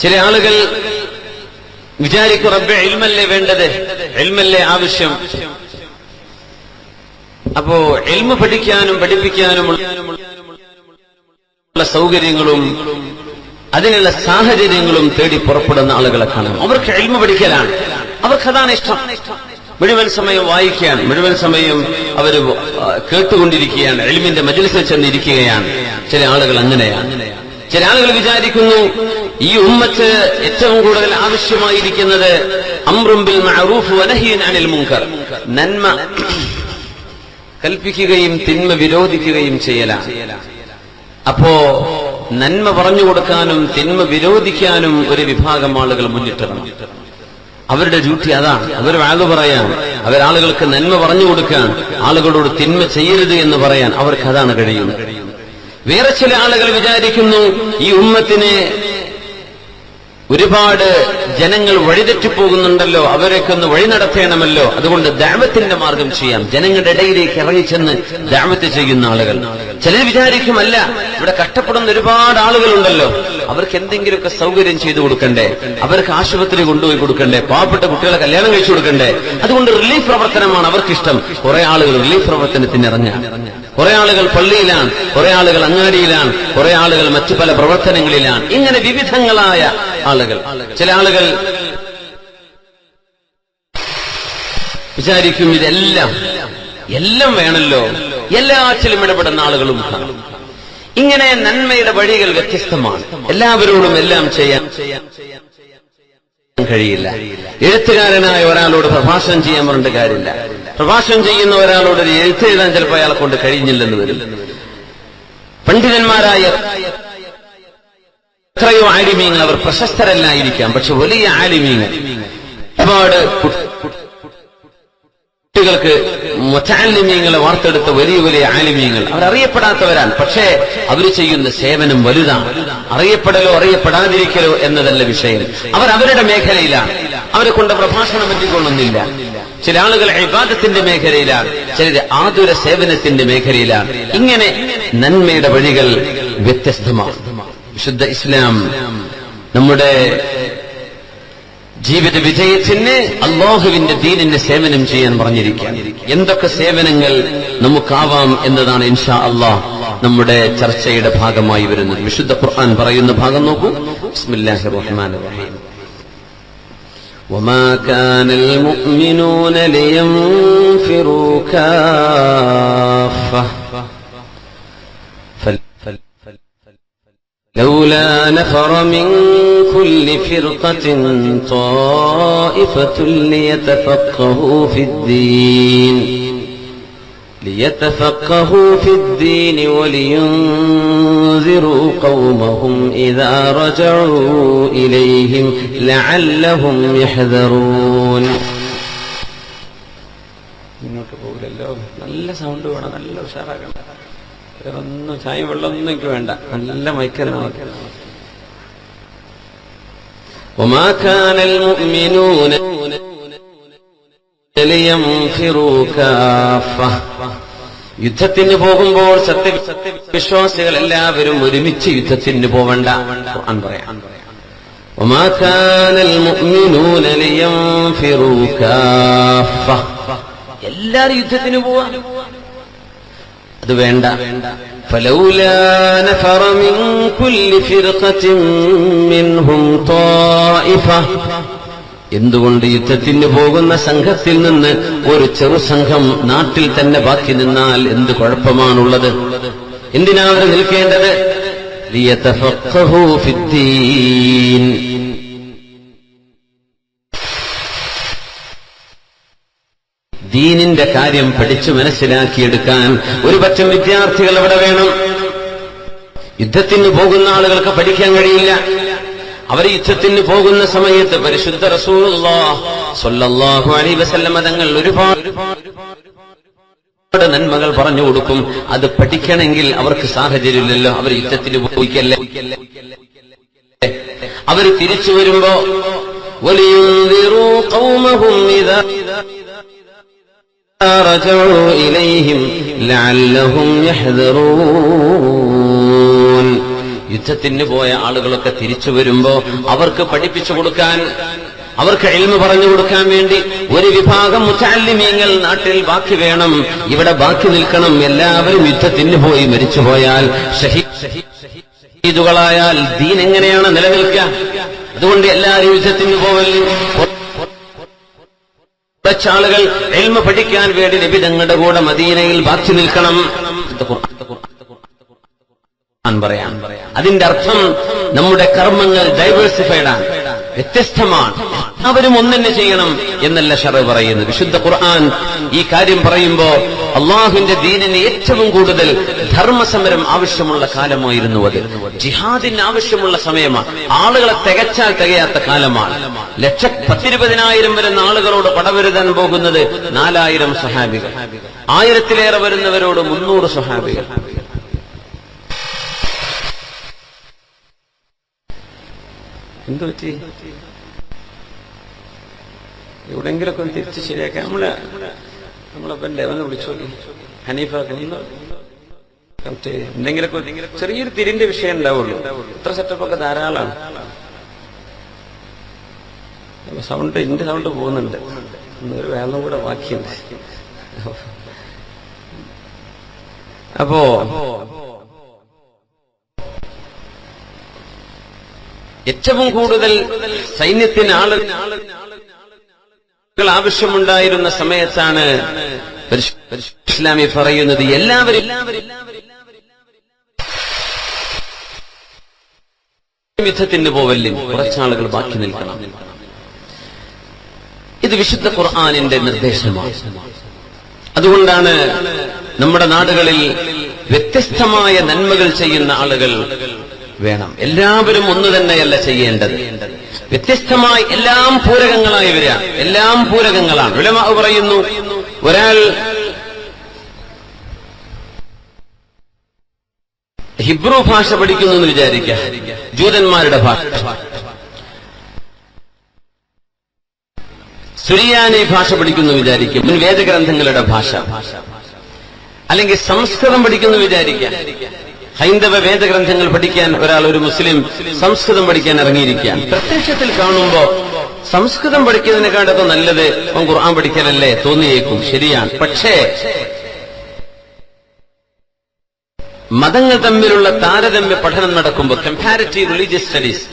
C: ചില ആളുകൾ വിചാരിക്കും, റബ്ബേ ഇൽമല്ലേ വേണ്ടത്, ഇൽമല്ലേ ആവശ്യം. അപ്പോ ഇൽമ പഠിക്കാനും പഠിപ്പിക്കാനുമുള്ള സൗകര്യങ്ങളും അതിനുള്ള സാഹചര്യങ്ങളും തേടി പുറപ്പെടുന്ന ആളുകളെ കാണാം. അവർക്ക് ഇൽമ പഠിക്കലാണ്, അവർക്കതാണ് ഇഷ്ടം. മുഴുവൻ സമയം വായിക്കാൻ, മുഴുവൻ സമയം അവർ കേട്ടുകൊണ്ടിരിക്കുകയാണ്, ഇൽമിന്റെ മജ്‌ലിസിൽ ചെന്നിരിക്കുകയാണ്. ചില ആളുകൾ അങ്ങനെയാണ്. ചില ആളുകൾ വിചാരിക്കുന്നു, ഈ ഉമ്മത്ത് ഏറ്റവും കൂടുതൽ ആവശ്യമായിരിക്കുന്നത് അംറും ബിൽ മഅറൂഫ് വനഹ്യൻ അനിൽ മുൻകർ, നന്മ കൽപ്പിക്കുകയും തിന്മ വിരോധിക്കുകയും ചെയ്യലാണ്. അപ്പോ നന്മ പറഞ്ഞു കൊടുക്കാനും തിന്മ വിരോധിക്കാനും ഒരു വിഭാഗം ആളുകൾ മുന്നിട്ടിറങ്ങും. അവരുടെ ഡ്യൂട്ടി അതാണ്. അവർ വാഴ പറയാൻ, അവരാളുകൾക്ക് നന്മ പറഞ്ഞു കൊടുക്കാൻ, ആളുകളോട് തിന്മ ചെയ്യരുത് എന്ന് പറയാൻ അവർക്ക് അതാണ് കഴിയുന്നത്. വേറെ ചില ആളുകൾ വിചാരിക്കുന്നു ഈ ഉമ്മത്തിനെ ഒരുപാട് ജനങ്ങൾ വഴിതെറ്റിപ്പോകുന്നുണ്ടല്ലോ, അവരൊക്കെ ഒന്ന് വഴി നടത്തണമല്ലോ, അതുകൊണ്ട് ദഅവത്തിന്റെ മാർഗം ചെയ്യാം. ജനങ്ങളുടെ ഇടയിലേക്ക് ഇറങ്ങിച്ചെന്ന് ദഅവത്ത് ചെയ്യുന്ന ആളുകൾ. ചിലർ വിചാരിക്കുമല്ല, ഇവിടെ കഷ്ടപ്പെടുന്ന ഒരുപാട് ആളുകളുണ്ടല്ലോ, അവർക്ക് എന്തെങ്കിലുമൊക്കെ സൗകര്യം ചെയ്തു കൊടുക്കണ്ടേ, അവർക്ക് ആശുപത്രി കൊണ്ടുപോയി കൊടുക്കണ്ടേ, പാവപ്പെട്ട കുട്ടികളെ കല്യാണം കഴിച്ചു കൊടുക്കണ്ടേ, അതുകൊണ്ട് റിലീഫ് പ്രവർത്തനമാണ് അവർക്കിഷ്ടം. കുറെ ആളുകൾ റിലീഫ് പ്രവർത്തനത്തിന് ഇറങ്ങാൻ, കുറെ ആളുകൾ പള്ളിയിലാണ്, കുറെ ആളുകൾ അങ്ങാടിയിലാണ്, കുറെ ആളുകൾ മറ്റു പല പ്രവർത്തനങ്ങളിലാണ്. ഇങ്ങനെ വിവിധങ്ങളായ ആളുകൾ. ചില ആളുകൾ വിചാരിക്കും എല്ലാം വേണമല്ലോ, എല്ലാറ്റിലും ഇടപെടുന്ന ആളുകളും കാണും. ഇങ്ങനെ നന്മയുടെ വഴികൾ വ്യത്യസ്തമാണ്. എല്ലാവരോടും എല്ലാം ചെയ്യാൻ കഴിയില്ല. എഴുത്തുകാരനായ ഒരാളോട് പ്രഭാഷണം ചെയ്യാൻ പറഞ്ഞിട്ട് കാര്യമില്ല. പ്രഭാഷണം ചെയ്യുന്ന ഒരാളോട് ഒരു എഴുത്ത് എഴുതാൻ ചിലപ്പോൾ അയാളെ കൊണ്ട് കഴിഞ്ഞില്ലെന്ന് വരും. പണ്ഡിതന്മാരായ എത്രയോ ആലിമീങ്ങൾ, അവർ പ്രശസ്തരല്ലായിരിക്കാം, പക്ഷെ വലിയ ആലിമീങ്ങൾ, ഒരുപാട് കുട്ടികൾക്ക് മുതഅല്ലിമീങ്ങളെ വാർത്തെടുത്ത വലിയ വലിയ ആലിമീങ്ങൾ, അവരറിയപ്പെടാത്തവരാണ്. പക്ഷേ അവർ ചെയ്യുന്ന സേവനം വലുതാണ്. അറിയപ്പെടലോ അറിയപ്പെടാതിരിക്കലോ എന്നതല്ല വിഷയം. അവർ അവരുടെ മേഖലയിലാണ്. അവരെ കൊണ്ട് പ്രഭാഷണം പറ്റിക്കൊള്ളുന്നില്ല. ചില ആളുകൾ ഇബാദത്തിന്റെ മേഖലയിലാണ്, ചിലർ ആതുര സേവനത്തിന്റെ മേഖലയിലാണ്. ഇങ്ങനെ നന്മയുടെ വഴികൾ വ്യത്യസ്തമാണ്. വിശുദ്ധ ഇസ്ലാം നമ്മുടെ ജീവിത വിജയത്തിന് അല്ലാഹുവിന്റെ ദീനിന്റെ സേവനം ചെയ്യാൻ പറഞ്ഞിരിക്കുകയാണ്. എന്തൊക്കെ സേവനങ്ങൾ നമുക്കാവാം എന്നതാണ് ഇൻഷാ അല്ലാഹ് നമ്മുടെ ചർച്ചയുടെ ഭാഗമായി വരുന്നത്. വിശുദ്ധ ഖുർആൻ പറയുന്ന ഭാഗം നോക്കൂ. ബിസ്മില്ലാഹിർ റഹ്മാനിർ റഹീം. وما كان المؤمنون لينفروا كافة لولا نفر من كل فرقة طائفة ليتفقهوا في الدين ولينذروا قومهم إذا رجعوا إليهم لعلهم يحذرون. നല്ല സൗണ്ട് വേണം, നല്ല ഉഷാറാക്കണം. വേറൊന്നും ചായ വെള്ളമൊന്നും എനിക്ക് വേണ്ട, നല്ല മൈക്കലാണ്. وما كان المؤمنون لينفروا كافة. യുദ്ധത്തിന് പോകുമ്പോൾ സത്യവിശ്വാസികൾ എല്ലാവരും ഒരുമിച്ച് യുദ്ധത്തിന് പോവണ്ട. ഖുർആൻ പറയാം. وما كان المؤمنون لينفروا كافة. എല്ലാവരും യുദ്ധത്തിന് പോവാ, അത് വേണ്ട. فلولا نفر من كل فرقة منهم طائفة. എന്തുകൊണ്ട് യുദ്ധത്തിന് പോകുന്ന സംഘത്തിൽ നിന്ന് ഒരു ചെറു സംഘം നാട്ടിൽ തന്നെ ബാക്കി നിന്നാൽ എന്ത് കുഴപ്പമാണുള്ളത്? എന്തിനാ അവർ നിൽക്കേണ്ടത്? ലിയതഫഖഹു ഫിദ്ദീൻ. ദീനിന്റെ കാര്യം പഠിച്ചു മനസ്സിലാക്കിയെടുക്കാൻ ഒരു പറ്റം വിദ്യാർത്ഥികൾ അവിടെ വേണം. യുദ്ധത്തിന് പോകുന്ന ആളുകൾക്ക് പഠിക്കാൻ കഴിയില്ല. അവർ യുദ്ധത്തിന് പോകുന്ന സമയത്ത് പരിശുദ്ധ റസൂലുള്ളാഹി സ്വല്ലല്ലാഹു അലൈഹി വസല്ലം തങ്ങൾ ഒരുപാട് നന്മകൾ പറഞ്ഞു കൊടുക്കും. അത് പഠിക്കണമെങ്കിൽ അവർക്ക് സാഹചര്യമില്ലല്ലോ, അവർ യുദ്ധത്തിന് പോയിക്കല്ലേ. അവർ തിരിച്ചു വരുമ്പോ വലിയുൻദിറൂ ഖൗമഹും ഇദാ رجعوا إليهم لعلهم يحذرون. യുദ്ധത്തിന് പോയ ആളുകളൊക്കെ തിരിച്ചു വരുമ്പോ അവർക്ക് പഠിപ്പിച്ചു കൊടുക്കാൻ, അവർക്ക് ഇൽമു പറഞ്ഞു കൊടുക്കാൻ വേണ്ടി ഒരു വിഭാഗം മുതഅല്ലിമീങ്ങൾ നാട്ടിൽ ബാക്കി വേണം, ഇവിടെ ബാക്കി നിൽക്കണം. എല്ലാവരും യുദ്ധത്തിന് പോയി മരിച്ചുപോയാൽ, ഷഹീദുകളായാൽ ദീൻ എങ്ങനെയാണ് നിലനിൽക്കുക? അതുകൊണ്ട് എല്ലാവരും യുദ്ധത്തിന് പോവല്ലേ. ആളുകൾ ഇൽമു പഠിക്കാൻ വേണ്ടി നബി തങ്ങളുടെ കൂടെ മദീനയിൽ ബാക്കി നിൽക്കണം. പറയാം. അതിന്റെ അർത്ഥം നമ്മുടെ കർമ്മങ്ങൾ ഡൈവേഴ്സിഫൈഡ് ആണ്, വ്യത്യസ്തമാണ്. അവരും ഒന്നെന്നെ ചെയ്യണം എന്നല്ല ശറഅ് പറയുന്നത്. വിശുദ്ധ ഖുർആൻ ഈ കാര്യം പറയുമ്പോ അള്ളാഹുവിന്റെ ദീനിന് ഏറ്റവും കൂടുതൽ ധർമ്മസമരം ആവശ്യമുള്ള കാലമായിരുന്നു അത്. ജിഹാദിന് ആവശ്യമുള്ള സമയമാണ്. ആളുകളെ തികച്ചാൽ തികയാത്ത കാലമാണ്. 10,000-20,000 വരുന്ന ആളുകളോട് പടവരുതാൻ പോകുന്നത് 4,000 സ്വഹാബികൾ, 1000-ലേറെ വരുന്നവരോട് 300 സ്വഹാബികൾ. എന്തു പറ്റി? എവിടെങ്കിലൊക്കെ ഒന്ന് തിരിച്ച് ശരിയാക്കാം. നമ്മളപ്പല്ലേ ഒന്ന് വിളിച്ചു ഹനീഫ എന്തെങ്കിലൊക്കെ ചെറിയൊരു തിരിന്റെ വിഷയം ഉണ്ടാവുള്ളൂ. ഇത്ര സെറ്റപ്പൊക്കെ ധാരാളമാണ്. സൗണ്ട് എന്റെ സൗണ്ട് പോകുന്നുണ്ട്. ഒരു വേണം കൂടെ ബാക്കിയുണ്ട്. അപ്പോ ഏറ്റവും കൂടുതൽ സൈന്യത്തിന് ആളുകൾ ആവശ്യമുണ്ടായിരുന്ന സമയത്താണ് ഇസ്ലാമി പറയുന്നത് എല്ലാവരും യുദ്ധത്തിന് പോവല്ലേ, കുറച്ചാളുകൾ ബാക്കി നിൽക്കണം. ഇത് വിശുദ്ധ ഖുർആനിന്റെ നിർദ്ദേശമാണ്. അതുകൊണ്ടാണ് നമ്മുടെ നാടുകളിൽ വ്യത്യസ്തമായ നന്മകൾ ചെയ്യുന്ന ആളുകൾ വേണം. എല്ലാവരും ഒന്നു തന്നെയല്ല ചെയ്യേണ്ടത്. വ്യത്യസ്തമായി എല്ലാം പൂരകങ്ങളായി വരിക. എല്ലാം പൂരകങ്ങളാണ്. ഉലമാ പറയുന്നു, ഒരാൾ ഹിബ്രു ഭാഷ പഠിക്കുന്നു എന്ന് വിചാരിക്കുക, ജൂതന്മാരുടെ ഭാഷ. സുറിയാനി ഭാഷ പഠിക്കുന്നു വിചാരിക്കും, വേദഗ്രന്ഥങ്ങളുടെ ഭാഷ. അല്ലെങ്കിൽ സംസ്കൃതം പഠിക്കുന്നു വിചാരിക്കുക, ഹൈന്ദവ വേദഗ്രന്ഥങ്ങൾ പഠിക്കാൻ ഒരു മുസ്ലിം സംസ്കൃതം പഠിക്കാൻ ഇറങ്ങിയിരിക്കാൻ പ്രത്യക്ഷത്തിൽ കാണുമ്പോ സംസ്കൃതം പഠിക്കുന്നതിനെക്കാളൊക്കെ നല്ലത് ഖുർആൻ പഠിക്കലല്ലേ തോന്നിയേക്കും. ശരിയാണ്. പക്ഷേ മതങ്ങൾ തമ്മിലുള്ള താരതമ്യ പഠനം നടക്കുമ്പോൾ, കമ്പാരിറ്റീവ് റിലീജിയസ് സ്റ്റഡീസ്,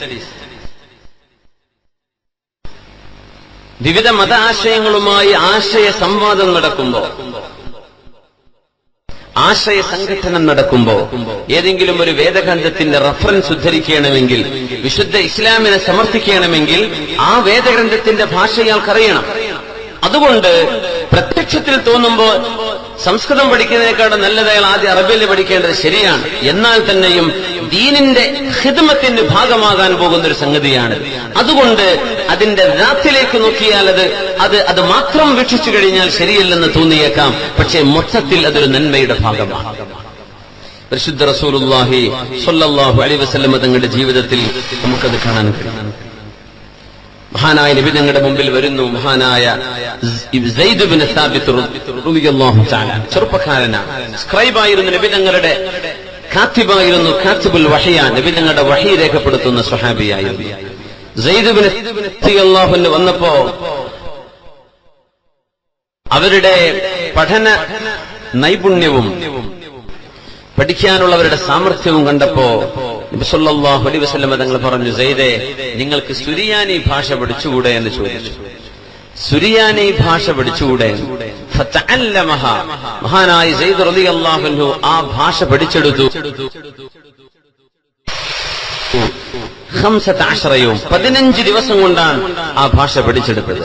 C: വിവിധ മത ആശയങ്ങളുമായി ആശയ സംവാദം നടക്കുമ്പോ, ആശയ സംഘടനം നടക്കുമ്പോ, ഏതെങ്കിലും ഒരു വേദഗ്രന്ഥത്തിന്റെ റഫറൻസ് ഉദ്ധരിക്കണമെങ്കിൽ, വിശുദ്ധ ഇസ്ലാമിനെ സമർത്ഥിക്കണമെങ്കിൽ ആ വേദഗ്രന്ഥത്തിന്റെ ഭാഷ ഇയാൾക്കറിയണം. അതുകൊണ്ട് പ്രത്യക്ഷത്തിൽ തോന്നുമ്പോൾ സംസ്കൃതം പഠിക്കുന്നതിനേക്കാളും നല്ലത് അയാൾ ആദ്യം അറബിയിൽ പഠിക്കേണ്ടത് ശരിയാണ്. എന്നാൽ തന്നെയും ദീനിന്റെ ഖിദ്മത്തിന്റെ ഭാഗമാകാൻ പോകുന്ന ഒരു സംഗതിയാണ്. അതുകൊണ്ട് അതിന്റെ ദാത്തിലേക്ക് നോക്കിയാൽ അത് മാത്രം വീക്ഷിച്ചു കഴിഞ്ഞാൽ ശരിയല്ലെന്ന് തോന്നിയേക്കാം. പക്ഷേ മൊത്തത്തിൽ അതൊരു നന്മയുടെ ഭാഗമാണ്. പരിശുദ്ധ റസൂലുള്ളാഹി സ്വല്ലല്ലാഹു അലൈഹി വസല്ലം തങ്ങളുടെ ജീവിതത്തിൽ നമുക്കത് കാണാൻ കഴിയും. മഹാനായ നബി തങ്ങളുടെ മുമ്പിൽ വരുന്നു. മഹാനായ സയ്യിദ് ഇബ്നു സാബിത്ത് റളിയല്ലാഹു തആല, ചെറുപ്പക്കാരനാണ്, സ്ക്രൈബായിരുന്നു, നബി തങ്ങളുടെ കാത്തിബായിരുന്നു, കാത്തിബുൽ വഹിയാണ്, നബി തങ്ങളുടെ വഹി രേഖപ്പെടുത്തുന്ന സ്വഹാബിയായിരുന്നു. സയ്യിദ് ഇബ്നു റളിയല്ലാഹു അൻഹു വന്നപ്പോ അവരുടെ പഠന നൈപുണ്യവും പഠിക്കാനുള്ളവരുടെ സാമർഥ്യവും കണ്ടപ്പോ നബി സല്ലല്ലാഹു അലൈഹി വസല്ലം തങ്ങൾ പറഞ്ഞു, സയ്യിദേ, നിങ്ങൾക്ക് സുറിയാനി ഭാഷ പഠിച്ചുകൂടെ എന്ന് ചോദിച്ചു. സുറിയാനി ഭാഷ പഠിച്ചുകൂടെ? ഫതഅല്ലമഹ, മഹാനായ സയ്യിദ് റളിയല്ലാഹു അൻഹു ആ ഭാഷ പഠിച്ചെടുത്തു. 15 ദിവസം കൊണ്ടാണ് ആ ഭാഷ പഠിച്ചെടുത്തത്.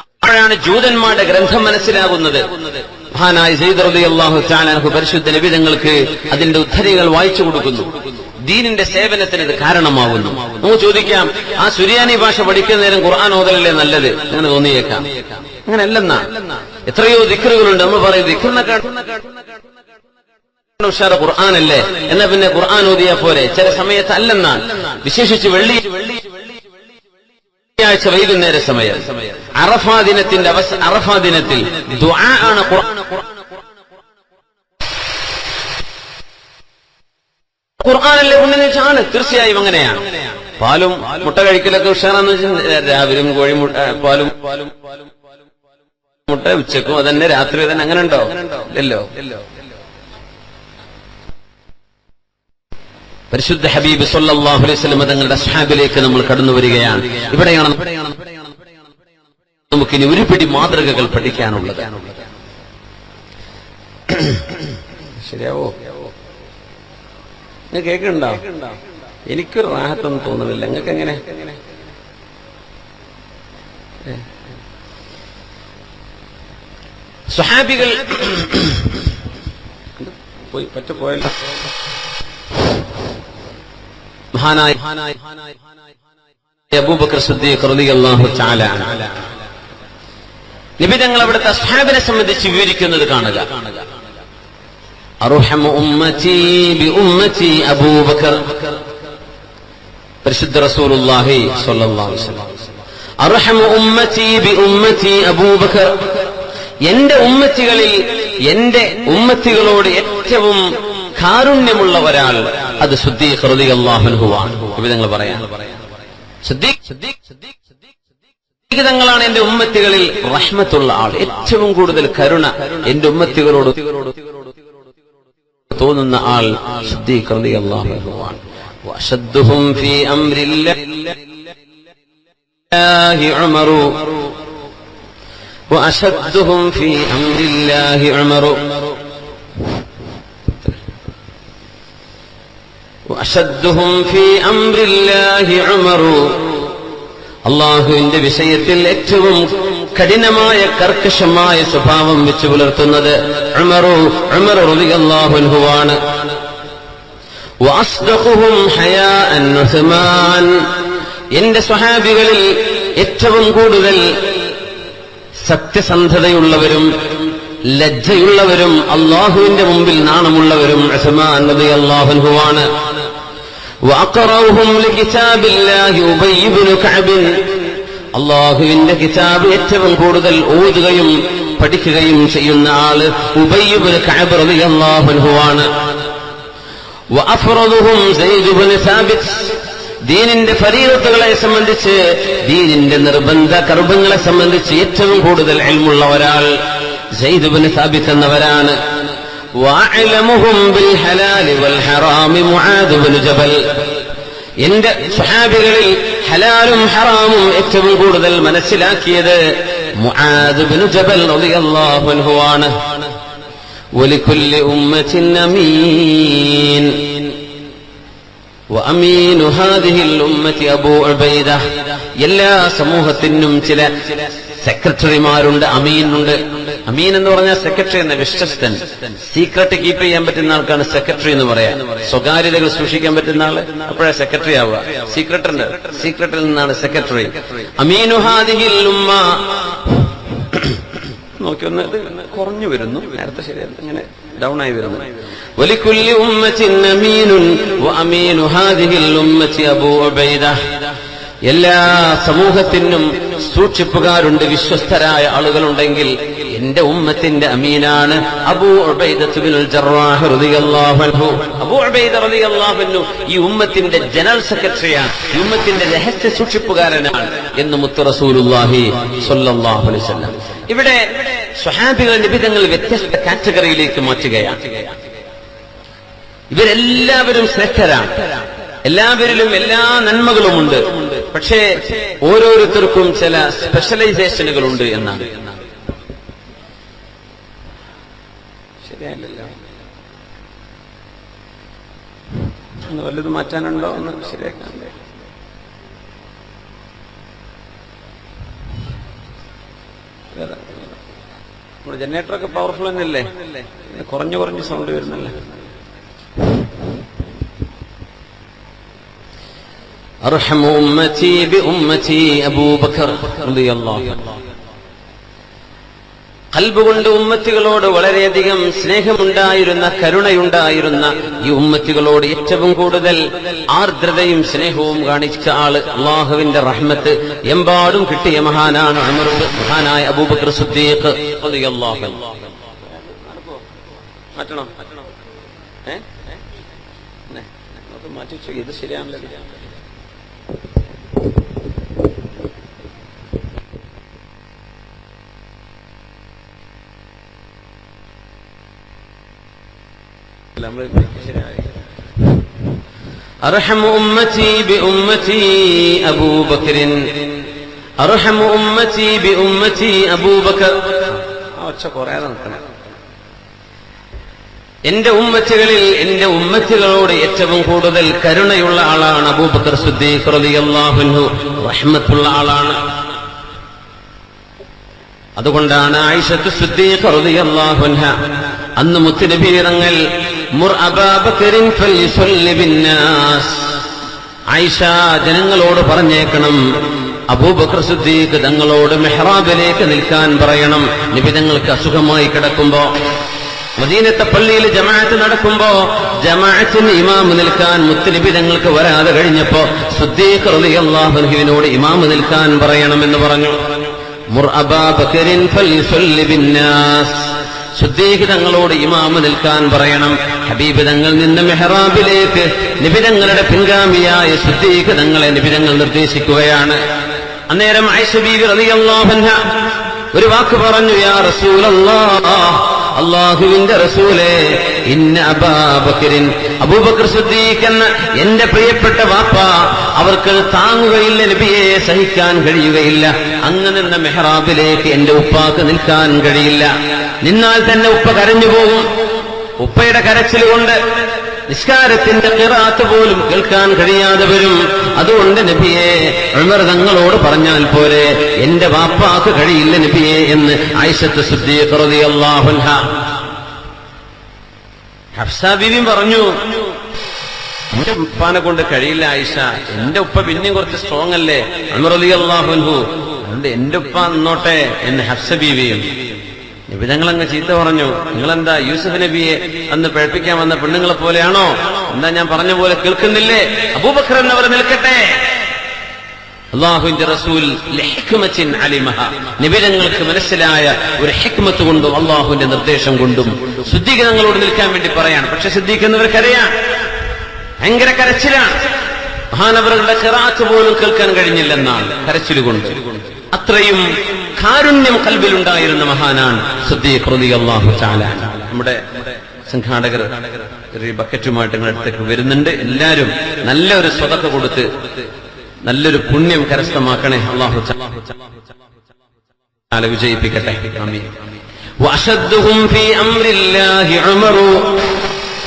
C: അപ്പോഴാണ് ജൂതന്മാരുടെ ഗ്രന്ഥം മനസ്സിലാകുന്നത്. മഹാനായ സയ്യിദ് റളിയല്ലാഹു തആല അൻഹു പരിശുദ്ധ നബി തങ്ങൾക്ക് അതിന്റെ ഉദ്ധരികൾ വായിച്ചു കൊടുക്കുന്നു. ദീനിന്റെ സേവനത്തിന് ഇത് കാരണമാകുന്നു. നമുക്ക് ചോദിക്കാം, ആ സുറിയാനി ഭാഷ പഠിക്കുന്ന നേരം ഖുർആൻ ഓതലല്ലേ നല്ലത്? അങ്ങനെ തോന്നിയേക്കാം. അങ്ങനെയല്ലെന്നാ. എത്രയോ ദിക്റുകളുണ്ട്. നമ്മൾ പറയും ദിക്റിനെക്കാൾ ഉഷാറ് ഖുർആനല്ലേ, എന്നാ പിന്നെ ഖുർആൻ ഓതിയാ പോരെ? ചില സമയത്ത് അല്ലെന്നാണ്. വിശേഷിച്ച് വെള്ളിയാഴ്ച വൈകുന്നേര സമയം, അറഫാ ദിനത്തിൽ ദുആ ആണ് ഖുർആനല്ലേ ഉണ്ടെന്ന് വെച്ചാണ്. തീർച്ചയായും അങ്ങനെയാണ്. പാലും മുട്ട കഴിക്കലൊക്കെ ഉഷാറാന്ന് വെച്ചാൽ രാവിലെയും പാലും മുട്ട ഉച്ചക്കും അതന്നെ, രാത്രി തന്നെ, അങ്ങനെ ഉണ്ടോ? ഇല്ലല്ലോ. പരിശുദ്ധ ഹബീബ് സല്ലല്ലാഹു അലൈഹി വസല്ലം തങ്ങളുടെ അസ്ഹാബിലേക്ക് നമ്മൾ കടന്നു വരികയാണ്. ഇവിടെയാണ് നമുക്കിനി ഒരു പിടി മാതൃകകൾ പഠിക്കാനുള്ളത്. ശരിയാവോ? നിങ്ങൾ കേൾക്കുന്നുണ്ടോ? എനിക്കൊരു റാഹത്തൊന്നും തോന്നുന്നില്ല. നിങ്ങൾക്ക് എങ്ങനെ? സ്വഹാബികൾ പോയല്ലോ. മഹാനായ അബൂബക്കർ സിദ്ദീഖ് റളിയല്ലാഹു തആല നബി തങ്ങൾ അവിടുത്തെ അസ്ഹാബിനെ സംബന്ധിച്ച് വിവരിക്കുന്നത് കാണുക. അർഹമു ഉമ്മതി ബി ഉമ്മതി അബൂബക്കർ, പരിശുദ്ധ റസൂലുള്ളാഹി സ്വല്ലല്ലാഹു അലൈഹി വസല്ലം അർഹമു ഉമ്മത്തി ബി ഉമ്മത്തി അബൂബക്കർ, എന്റെ ഉമ്മത്തികളിൽ എന്റെ ഉമ്മത്തികളോട് ഏറ്റവും കാരുണ്യമുള്ള ഒരാൾ അത് സിദ്ദീഖ് റളിയല്ലാഹു അൻഹുവാണ്. വിധങ്ങൾ പറയാൻ സിദ്ദീഖ് തങ്ങളാണ് എന്റെ ഉമ്മത്തികളിൽ റഹ്മത്തുള്ള ആൾ, ഏറ്റവും കൂടുതൽ കരുണ എന്റെ ഉമ്മത്തികളോട് തോന്നുന്ന ആൾ സിദ്ദീഖ് റളിയല്ലാഹു അൻഹുവാണ്. വഅശദ്ദുഹും ഫീ അംരില്ലാഹി ഉമറു وأشدهم في أمر الله عمر وأشدهم في أمر الله عمر അള്ളാഹുവിന്റെ വിഷയത്തിൽ ഏറ്റവും കഠിനമായ കർക്കശമായ സ്വഭാവം വെച്ച് പുലർത്തുന്നത് ഉമർ റളിയല്ലാഹു അൻഹുവാണ്. വഅസ്ദഖുഹും ഹയാഅൻ ഉസ്മാൻ, എന്റെ സ്വഹാബികളിൽ ഏറ്റവും കൂടുതൽ സത്യസന്ധതയുള്ളവരും ലജ്ജയുള്ളവരും അള്ളാഹുവിന്റെ മുമ്പിൽ നാണമുള്ളവരും ഉസ്മാൻ റളിയല്ലാഹു അൻഹുവാണ്. വഅഖറഉഹും ലികിതാബില്ലാഹി ഉബയ്യ് ഇബ്നു കഅബ്, അള്ളാഹുവിന്റെ കിതാബ് ഏറ്റവും കൂടുതൽ ഓതുകയും പഠിക്കുകയും ചെയ്യുന്ന ആള് ഉബയ്യ് ഇബ്നു കഅബ് റളിയല്ലാഹു അൻഹുവാണ്. വഅഫ്റദുഹും സയ്യിദ് ഇബ്നു സാബിത്, ദീനിന്റെ ഫരീദത്തുകളെ സംബന്ധിച്ച് ദീനിന്റെ നിർബന്ധ കർമ്മങ്ങളെ സംബന്ധിച്ച് ഏറ്റവും കൂടുതൽ ഇൽമുള്ള ഒരാൾ സയ്യിദ് ഇബ്നു സാബിത്ത് എന്നവരാണ്. വഅലമുഹും ബിൽ ഹലാലി വൽ ഹറാമി മുആദ് ഇബ്നു ജബൽ, എന്റെ സ്വഹാബികളിൽ ഹലാലും ഹറാമും ഏറ്റവും കൂടുതൽ മനസ്സിലാക്കിയത് മുആദ് ഇബ്നു ജബൽ റളിയല്ലാഹു അൻഹുവാണ്. വലികുല്ലി ഉമ്മത്തിൻ അമീൻ وأمين هذه الأمة أبو عبيدة, എല്ലാ സമൂഹത്തിനും ചില സെക്രട്ടറിമാരുണ്ട്, അമീനുണ്ട്. അമീൻ എന്ന് പറഞ്ഞാൽ സെക്രട്ടറി എന്ന വിശ്വസ്തൻ, സീക്രട്ട് കീപ്പ് ചെയ്യാൻ പറ്റുന്ന ആൾക്കാണ് സെക്രട്ടറി എന്ന് പറയാം. സ്വകാര്യതകൾ സൂക്ഷിക്കാൻ പറ്റുന്ന ആള് അപ്പോഴേ സെക്രട്ടറി ആവുക. സീക്രട്ടിൽ നിന്നാണ് സെക്രട്ടറി. അമീനു ഹാദിഹിൽ ഉമ്മ, നോക്കി ഒന്ന് കുറഞ്ഞു വരുന്നു, നേരത്തെ ശരിയായിരുന്നു, ഇങ്ങനെ ഡൗൺ ആയി വരുന്നു. വലികുല്ലി ഉമ്മത്തിൻ അമീനുൻ വഅമീനു ഹാദിഹിൽ ഉമ്മത്തി അബൂ ഉബൈദ, എല്ലാ സമൂഹത്തിനും സൂക്ഷിപ്പുകാരുണ്ട്, വിശ്വസ്തരായ ആളുകളുണ്ടെങ്കിൽ എന്റെ ഉമ്മത്തിന്റെ അമീനാണ് അബൂ ഉബൈദത്ത് ബിനുൽ ജറാഹ് റളിയല്ലാഹു അൻഹു. അബൂ ഉബൈദ റളിയല്ലാഹു അൻഹു ഈ ഉമ്മത്തിന്റെ ജനറൽ സെക്രട്ടറിയാണ്, ഈ ഉമ്മത്തിന്റെ രഹസ്യ സൂക്ഷിപ്പുകാരനാണ് എന്ന് മുത്ത് റസൂലുള്ളാഹി സ്വല്ലല്ലാഹു അലൈഹി വസല്ലം. ഇവിടെ സ്വഹാബികൾ നിബിധങ്ങൾ വ്യത്യസ്ത കാറ്റഗറിയിലേക്ക് മാറ്റുകയാണ്. ഇവരെല്ലാവരും ശ്രേഷ്ഠരാണ്, എല്ലാവരിലും എല്ലാ നന്മകളുമുണ്ട്. പക്ഷേ ഓരോരുത്തർക്കും ചില സ്പെഷ്യലൈസേഷനുകളുണ്ട് എന്നാണ്. ശരിയല്ലല്ലോ, ഒന്ന് വല്ലത് മാറ്റാനുണ്ടോ എന്ന് ശരിയാക്കാൻ. നമ്മുടെ ജനറേറ്ററൊക്കെ പവർഫുൾ തന്നെയല്ലേ, കുറഞ്ഞു സൗണ്ട് വരുന്നല്ലേ. അർഹമു ഉമ്മത്തി ബി ഉമ്മത്തി അബൂബക്കർ റളിയല്ലാഹു അൻഹു, ഖൽബ് കൊണ്ട് ഉമ്മത്തികളോട് വളരെയധികം സ്നേഹമുണ്ടായിരുന്ന, കരുണയുണ്ടായിരുന്ന ഈ ഉമ്മത്തികളോട് ഏറ്റവും കൂടുതൽ ആർദ്രതയും സ്നേഹവും കാണിച്ച ആള്, അള്ളാഹുവിന്റെ റഹ്മത്ത് എമ്പാടും കിട്ടിയ മഹാനാണ് മഹാനായ അബൂബക്കർ സിദ്ദീഖ് റളിയല്ലാഹു അൻഹു. മാറ്റണോ? മാറ്റി വെച്ചു, ഇത് ശരിയാണല്ലോ. അർഹമു ഉമ്മത്തി ബി ഉമ്മത്തി അബൂബക്കറിൻ, അർഹമു ഉമ്മത്തി ബി ഉമ്മത്തി അബൂബക്കർ. ഒച്ച കുറയാതെ നിൽക്കണം. എന്റെ ഉമ്മത്തുകളിൽ എന്റെ ഉമ്മത്തുകളോട് ഏറ്റവും കൂടുതൽ കരുണയുള്ള ആളാണ് അബൂബക്കർ സിദ്ദീഖ് റളിയല്ലാഹു അൻഹു, റഹ്മത്തുള്ള ആളാണ്. അതുകൊണ്ടാണ് ആയിഷത്തു സിദ്ദീഖ് റളിയല്ലാഹു അൻഹ അന്ന് മുത്തുനബി തങ്ങൾ മുർ അബൂബക്കറിൻ ഫൽയുസല്ലി ബിന്നാസ്, ആയിഷ ജനങ്ങളോട് പറഞ്ഞേക്കണം, അബൂബക്കർ സിദ്ദീഖ് തങ്ങളോട് മെഹ്റാബിലേക്ക് നിൽക്കാൻ പറയണം. നബി തങ്ങൾക്ക് അസുഖമായി കിടക്കുമ്പോ മദീനത്തെ പള്ളിയിൽ ജമാഅത്ത് നടക്കുമ്പോ ജമാഅത്തിന് ഇമാമ് നിൽക്കാൻ മുത്തുനബി തങ്ങൾക്ക് വരാതെ കഴിഞ്ഞപ്പോ സിദ്ദീഖ് റളിയല്ലാഹു അൻഹുവിനോട് ഇമാമ് നിൽക്കാൻ പറയണമെന്ന് പറഞ്ഞു. മുർ അബാ ബക്കറിൻ ഫൽയുസല്ലി ബിന്നാസ്, സിദ്ദീഖ് തങ്ങളോട് ഇമാമ് നിൽക്കാൻ പറയണം. ഹബീബ് തങ്ങൾ നിന്ന് മെഹ്റാബിലേക്ക് നബി തങ്ങളുടെ പിൻഗാമിയായ സിദ്ദീഖ് തങ്ങളെ നബി തങ്ങൾ നിർദ്ദേശിക്കുകയാണ്. അന്നേരം ആയിഷ ബീവി റളിയല്ലാഹു അൻഹ ഒരു വാക്ക് പറഞ്ഞു, യാ റസൂലല്ലാഹ്, അല്ലാഹുവിന്റെ റസൂലേ, ഇന്ന അബൂബക്കറിൻ, അബൂബക്കർ സിദ്ദീഖ് എന്ന എന്റെ പ്രിയപ്പെട്ട വാപ്പ, അവർക്ക് താങ്ങുകയില്ല നബിയെ, സഹിക്കാൻ കഴിയുകയില്ല. അങ്ങ് നിന്ന മെഹ്റാബിലേക്ക് എന്റെ ഉപ്പാക്ക് നിൽക്കാൻ കഴിയില്ല. നിന്നാൽ തന്നെ ഉപ്പ കരഞ്ഞു പോകും. ഉപ്പയുടെ കരച്ചിൽ കൊണ്ട് നിസ്കാരത്തിന്റെ ഖിറാഅത്ത് പോലും കേൾക്കാൻ കഴിയാതെ വരും. അതുകൊണ്ട് നബിയെ, ഉമർ തങ്ങളോട് പറഞ്ഞാൽ പോലെ എന്റെ വാപ്പാക്ക് കഴിയില്ല നബിയെ എന്ന് ആയിഷത്ത് സിദ്ദീഖ് റളിയല്ലാഹു അൻഹ. ഹഫ്സ ബീവി പറഞ്ഞു, എന്റെ ഉപ്പാനെ കൊണ്ട് കഴിയില്ല ആയിഷ, എന്റെ ഉപ്പ പിന്നെയും കുറച്ച് സ്ട്രോങ് അല്ലേ ഉമർ റളിയല്ലാഹു അൻഹു, അതുകൊണ്ട് എന്റെ ഉപ്പ നിന്നോട്ടെ എന്ന് ഹഫ്സ ബീവിയും. നബി തങ്ങളങ്ങ് ചീത്ത പറഞ്ഞു, നിങ്ങളെന്താ യൂസുഫ് നബിയെ അന്ന് പേഴ്പ്പിക്കാൻ വന്ന പെണ്ണുങ്ങളെ പോലെയാണോ? എന്താ ഞാൻ പറഞ്ഞ പോലെ കേൾക്കുന്നില്ലേ? അബൂബക്കർ എന്നവർ നിൽക്കട്ടെ. അല്ലാഹുവിന്റെ റസൂൽ ലിഹിക്മത്തിൻ അലിമഹ, നബി തങ്ങൾക്ക് മനസ്സിലായ ഒരു ഹിക്മത്ത് കൊണ്ടും അല്ലാഹുവിന്റെ നിർദ്ദേശം കൊണ്ടും സിദ്ദീഖ് തങ്ങളോട് നിൽക്കാൻ വേണ്ടി പറയാണ്. പക്ഷെ സിദ്ദീഖ് എന്നവർ കരയാൻ, ഭയങ്കര കരച്ചിലാണ്. മഹാനവറുകളുടെ ഖിറാഅത്ത് പോലും കേൾക്കാൻ കഴിഞ്ഞില്ലെന്നാണ് കരച്ചിലുകൊണ്ട്. അത്രയും കാരുണ്യം കൽബിലുണ്ടായിരുന്ന മഹാനാണ് സിദ്ദീഖ് റളിയല്ലാഹു തആല. നമ്മുടെ സംഘാടകർ ഒരു ബക്കറ്റുമായിട്ട് നിങ്ങളുടെ അടുത്തേക്ക് വരുന്നുണ്ട്. എല്ലാവരും നല്ലൊരു സ്വതക്ക കൊടുത്ത് നല്ലൊരു പുണ്യം കരസ്ഥമാക്കണേ. അല്ലാഹു തആല വിജയിപ്പിക്കട്ടെ. ആമീൻ. വഅശദ്ദുഹും ഫീ അംരില്ലാഹി ഉമറു,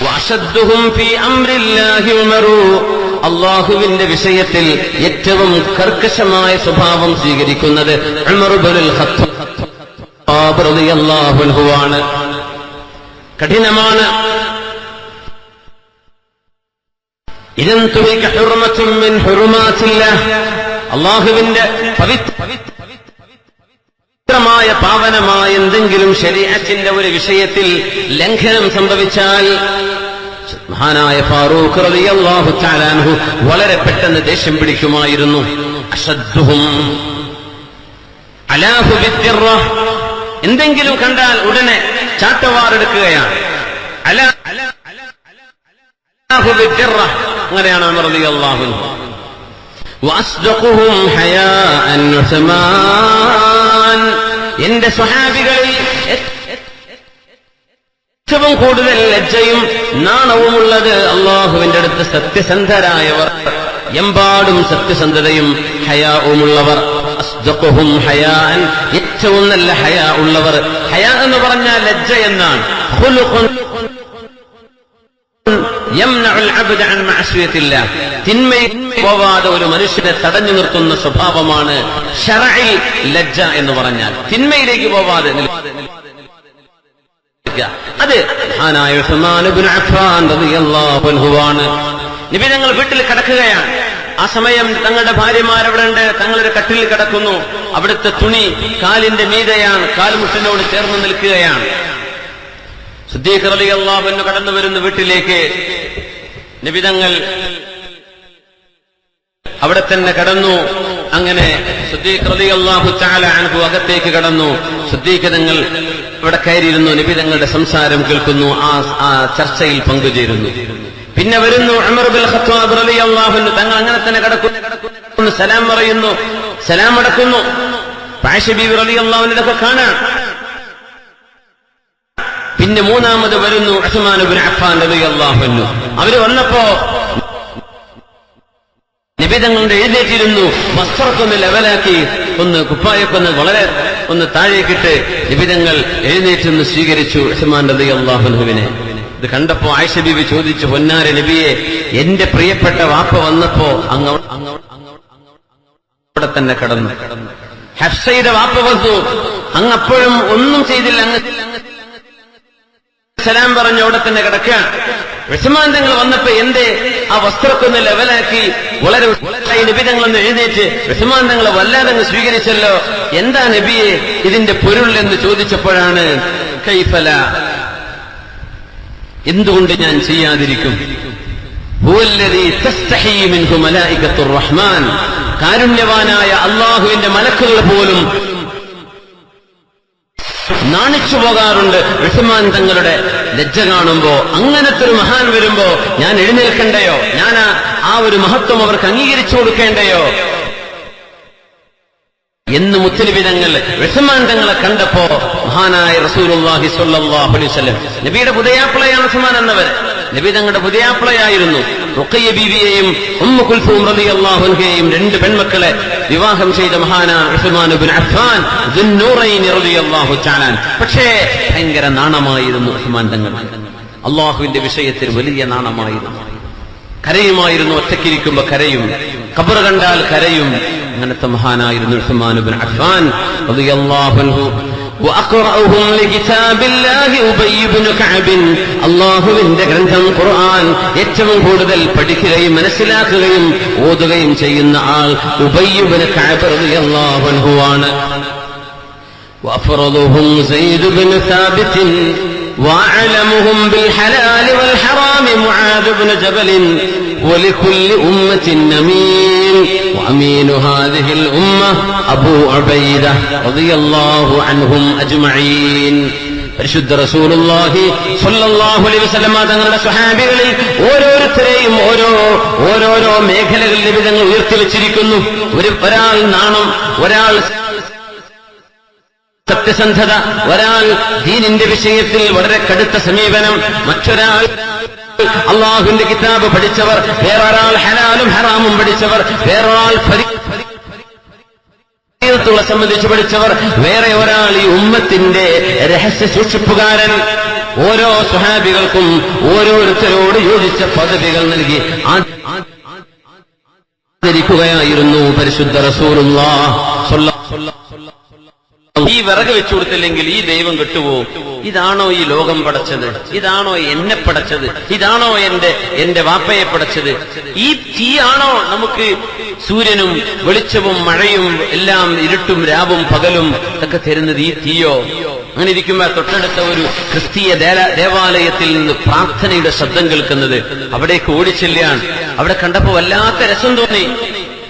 C: വഅശദ്ദുഹും ഫീ അംരില്ലാഹി ഉമറു, അല്ലാഹുവിന്റെ വിഷയത്തിൽ ഏറ്റവും കർക്കശമായ സ്വഭാവം സ്വീകരിക്കുന്നത് ഉമർ ഇബ്നുൽ ഖത്താബ് റളിയല്ലാഹു അൻഹു ആണ്. കഠിനമാണ്. ഇദൻ തുഹിക ഹുർമത്തുൻ മിൻ ഹുറുമാത്തില്ലാഹ്, അല്ലാഹുവിന്റെ പവിത്രമായ പാവനമായ എന്തെങ്കിലും ശരീഅത്തിന്റെ ഒരു വിഷയത്തിൽ ലംഘനം സംഭവിച്ചാൽ മഹാനായ ഫാറൂഖ് റളിയല്ലാഹു തആല അൻഹു വളരെ പെട്ടെന്ന് ദേഷ്യം പിടിക്കുമായിരുന്നു. അശദ്ദുഹും അലാഹു ബിദ്ദിറ, എന്തെങ്കിലും കണ്ടാൽ ഉടനെ ചാട്ടവാറെടുക്കുകയാണ്. അലാഹു ബിദ്ദിറ, അങ്ങനെയാണ് ഉമർ റളിയല്ലാഹു അൻഹു. വഅസ്ദഖുഹും ഹയാഅൻ ഉസ്മാൻ, എന്റെ സ്വഹാബികളിൽ ഏറ്റവും കൂടുതൽ ലജ്ജയും നാണവുമുള്ളത് അല്ലാഹുവിന്റെ അടുത്ത് സത്യസന്ധരായവർ, എമ്പാടും സത്യസന്ധതയും ഹയാവുമുള്ളവർ. അസ്ദഖുഹും ഹയാഅൻ, ഏറ്റവും നല്ല ഹയാ ഉള്ളവർ. ഹയാ എന്ന് പറഞ്ഞാൽ ലജ്ജ എന്നാണ്. ഖുലുഖുൻ യംനഉൽ അബ്ദ അൻ മഅസിയത്തില്ലാഹ്, തിന്മയിൽ പോവാതെ ഒരു മനുഷ്യനെ തടഞ്ഞു നിർത്തുന്ന സ്വഭാവമാണ് ശറഇൽ ലജ്ജ എന്ന് പറഞ്ഞാൽ. തിന്മയിലേക്ക് പോവാതെ അത് മഹാനായ ഉസ്മാൻ ഇബ്നു അഫ്ഫാൻ റളിയല്ലാഹു അൻഹു ആണ്. നബി തങ്ങൾ വീട്ടിൽ കിടക്കുകയാണ്. ആ സമയം തങ്ങളുടെ ഭാര്യമാരവിടെ ഉണ്ട്. തങ്ങളൊരു കട്ടിലിൽ കിടക്കുന്നു. അവിടുത്തെ തുണി കാലിന്റെ മീതെയാണ്, കാൽമുട്ടിനോട് ചേർന്ന് നിൽക്കുകയാണ്. സിദ്ദീഖ് റളിയല്ലാഹു അൻഹു കടന്നു വരുന്ന വീട്ടിലേക്ക് നബി തങ്ങൾ അവിടെ തന്നെ കടന്നു. അങ്ങനെ സിദ്ദീഖ് റളിയല്ലാഹു തആല അൻഹു അകത്തേക്ക് കടന്നു. സിദ്ദീഖ് തങ്ങൾ ഇവിടെ കയറിയിരുന്നു. നബി തങ്ങളുടെ സംസാരം കേൾക്കുന്നു, ആ ചർച്ചയിൽ പങ്കുചേരുന്നു. പിന്നെ വരുന്നു ഉമർ ഇബ്നുൽ ഖത്താബ് റളിയല്ലാഹു അൻഹു. തങ്ങൾ അങ്ങനെ തന്നെ കിടക്കുന്നു, സലാം പറയുന്നു, സലാം അടക്കുന്നു. ആയിഷ ബീവി റളിയല്ലാഹു അൻഹ ഇതൊക്കെ കാണാൻ. പിന്നെ മൂന്നാമത് വരുന്നു ഉസ്മാൻ ഇബ്നു അഫ്ഫാൻ റളിയല്ലാഹു അൻഹു. അവര് വന്നപ്പോ നബി തങ്ങളുടെ എഴുന്നേറ്റിരുന്നു. വസ്ത്രക്കൊന്ന് ലെവലാക്കി, ഒന്ന് കുപ്പായൊക്കൊന്ന് വളരെ ഒന്ന് താഴേക്കിട്ട് നബി തങ്ങൾ എഴുന്നേറ്റൊന്ന് സ്വീകരിച്ചു ഉസ്മാൻ റളിയല്ലാഹു അൻഹുവിനെ. ഇത് കണ്ടപ്പോ ആയിഷ ബീവി ചോദിച്ചു, പൊന്നാര നബിയെ, എന്റെ പ്രിയപ്പെട്ട വാപ്പ വന്നപ്പോ അവിടെ തന്നെ കടന്നു. ഹഫ്സയുടെ വാപ്പ വന്നു, അങ്ങപ്പോഴും ഒന്നും ചെയ്തില്ല, അങ്ങ് സലാം പറഞ്ഞു അവിടെ തന്നെ കിടക്കുകയാണ്. ഉസ്മാൻ തങ്ങൾ വന്നപ്പോ എന്തേ ആ വസ്ത്രക്കൊന്ന് ലെവലാക്കി വളരെ നബി തങ്ങളൊന്ന് എഴുന്നേറ്റ് ഉസ്മാൻ തങ്ങളെ വല്ലാതെ അങ്ങ് സ്വീകരിച്ചല്ലോ, എന്താ നബിയെ ഇതിന്റെ പൊരുൾ എന്ന് ചോദിച്ചപ്പോഴാണ് കൈഫല എന്തുകൊണ്ട് ഞാൻ ചെയ്യാതിരിക്കും? ഹുവല്ലദീ തസ്തഹീ മിൻഹു മലായികത്തുർ റഹ്മാൻ, കാരുണ്യവാനായ അല്ലാഹുവിന്റെ മലക്കുകൾ പോലും നാണിച്ചു പോകാറുണ്ട് ഉസ്മാൻ തങ്ങളുടെ ലജ്ജ കാണുമ്പോ. അങ്ങനത്തെ ഒരു മഹാൻ വരുമ്പോ ഞാൻ എഴുന്നേൽക്കണ്ടയോ? ഞാൻ ആ ഒരു മഹത്വം അവർക്ക് അംഗീകരിച്ചു കൊടുക്കേണ്ടയോ എന്ന് മുത്തനബി തങ്ങൾ ഉസ്മാൻ തങ്ങളെ കണ്ടപ്പോ മഹാനായ റസൂലുള്ളാഹി സ്വല്ലല്ലാഹു അലൈഹി വസല്ലം, നബിയുടെ പുതിയാപ്പിളയാണ് ഉസ്മാൻ എന്നവർ, നബി തങ്ങളുടെ പുതിയാപ്പിളയായിരുന്നു. റുഖയ്യ ബീവിയെയും ഉമ്മു കുൽസൂം റളിയല്ലാഹു അൻഹയെയും 2 പെൺമക്കളെ വിവാഹം ചെയ്ത മഹാനായ ഉസ്മാൻ ഇബ്നു അഫ്ഫാൻ ദുന്നൂറൈൻ റളിയല്ലാഹു തആല. പക്ഷേ ഭയങ്കര നാണമായിരുന്നു ഉസ്മാൻ തങ്ങൾ. അല്ലാഹുവിന്റെ വിഷയത്തിൽ വലിയ നാണമായിരുന്നു. കരയുമായിരുന്നു, ഒറ്റയ്ക്കിരിക്കുമ്പോ കരയും, ഖബർ കണ്ടാൽ കരയും. അങ്ങനത്തെ മഹാനായിരുന്നു ഉസ്മാൻ ഇബ്നു അഫ്ഫാൻ റളിയല്ലാഹു അൻഹു. وأقرأهم لكتاب الله أبي بن كعب, അല്ലാഹുവിന്റെ ഗ്രന്ഥം ഖുർആൻ ഏറ്റവും കൂടുതൽ പഠിക്കുകയും മനസ്സിലാക്കുകയും ഓതുകയും ചെയ്യുന്ന ആൾ ഉബയ്യ് ഇബ്നു കഅബ് റളിയല്ലാഹു അൻഹു ആണ്. وأفرضهم زيد بن ثابت وأعلمهم بالحلال والحرام معاذ بن جبل ولكل أمة أمين وأمين هذه الأمة أبو عبيدة رضي الله عنهم أجمعين. പരിശുദ്ധ റസൂലുള്ളാഹി സ്വല്ലല്ലാഹു അലൈഹി വസല്ലം തങ്ങളുടെ സ്വഹാബികളിൽ ഓരോരുത്തരെയും ഓരോരോ മേഖലകളിൽ വിധങ്ങൾ ഉയർത്തിവെച്ചിരിക്കുന്നു. ഒരാൾ നാണം, ഒരാൾ സത്യസന്ധത, ഒരാൾ ദീനിന്റെ വിഷയത്തിൽ വളരെ കടുത്ത സമീപനം, മറ്റൊരാൾ അള്ളാഹുവിന്റെ കിതാബ് പഠിച്ചവർ, വേറൊരാൾ ഹലാലും ഹറാമും പഠിച്ചവർ, വേറൊരാൾ ഫരീദത്തുകളെ സംബന്ധിച്ച് പഠിച്ചവർ, വേറെ ഒരാൾ ഈ ഉമ്മത്തിന്റെ രഹസ്യ സൂക്ഷിപ്പുകാരൻ. ഓരോ സ്വഹാബികൾക്കും ഓരോരുത്തരോട് യോജിച്ച പദവികൾ നൽകി ആദരിക്കുകയായിരുന്നു പരിശുദ്ധ റസൂലുള്ളാഹി സ്വല്ലല്ലാഹു. ഈ വിറക് വെച്ചു കൊടുത്തില്ലെങ്കിൽ ഈ ദൈവം കെട്ടുപോകും. ഇതാണോ ഈ ലോകം പടച്ചത്? ഇതാണോ എന്നെ പടച്ചത്? ഇതാണോ എന്റെ വാപ്പയെ പടച്ചത്? ഈ തീയാണോ നമുക്ക് സൂര്യനും വെളിച്ചവും മഴയും എല്ലാം ഇരുട്ടും രാവും പകലും ഒക്കെ തരുന്നത്? ഈ തീയോ? അങ്ങനെ ഇരിക്കുമ്പോൾ തൊട്ടടുത്ത ഒരു ക്രിസ്തീയ ദേവാലയത്തിൽ നിന്ന് പ്രാർത്ഥനയുടെ ശബ്ദം കേൾക്കുന്നത്. അവിടേക്ക് ഓടിച്ചെല്ലാണ്. അവിടെ കണ്ടപ്പോ വല്ലാത്ത രസം തോന്നി.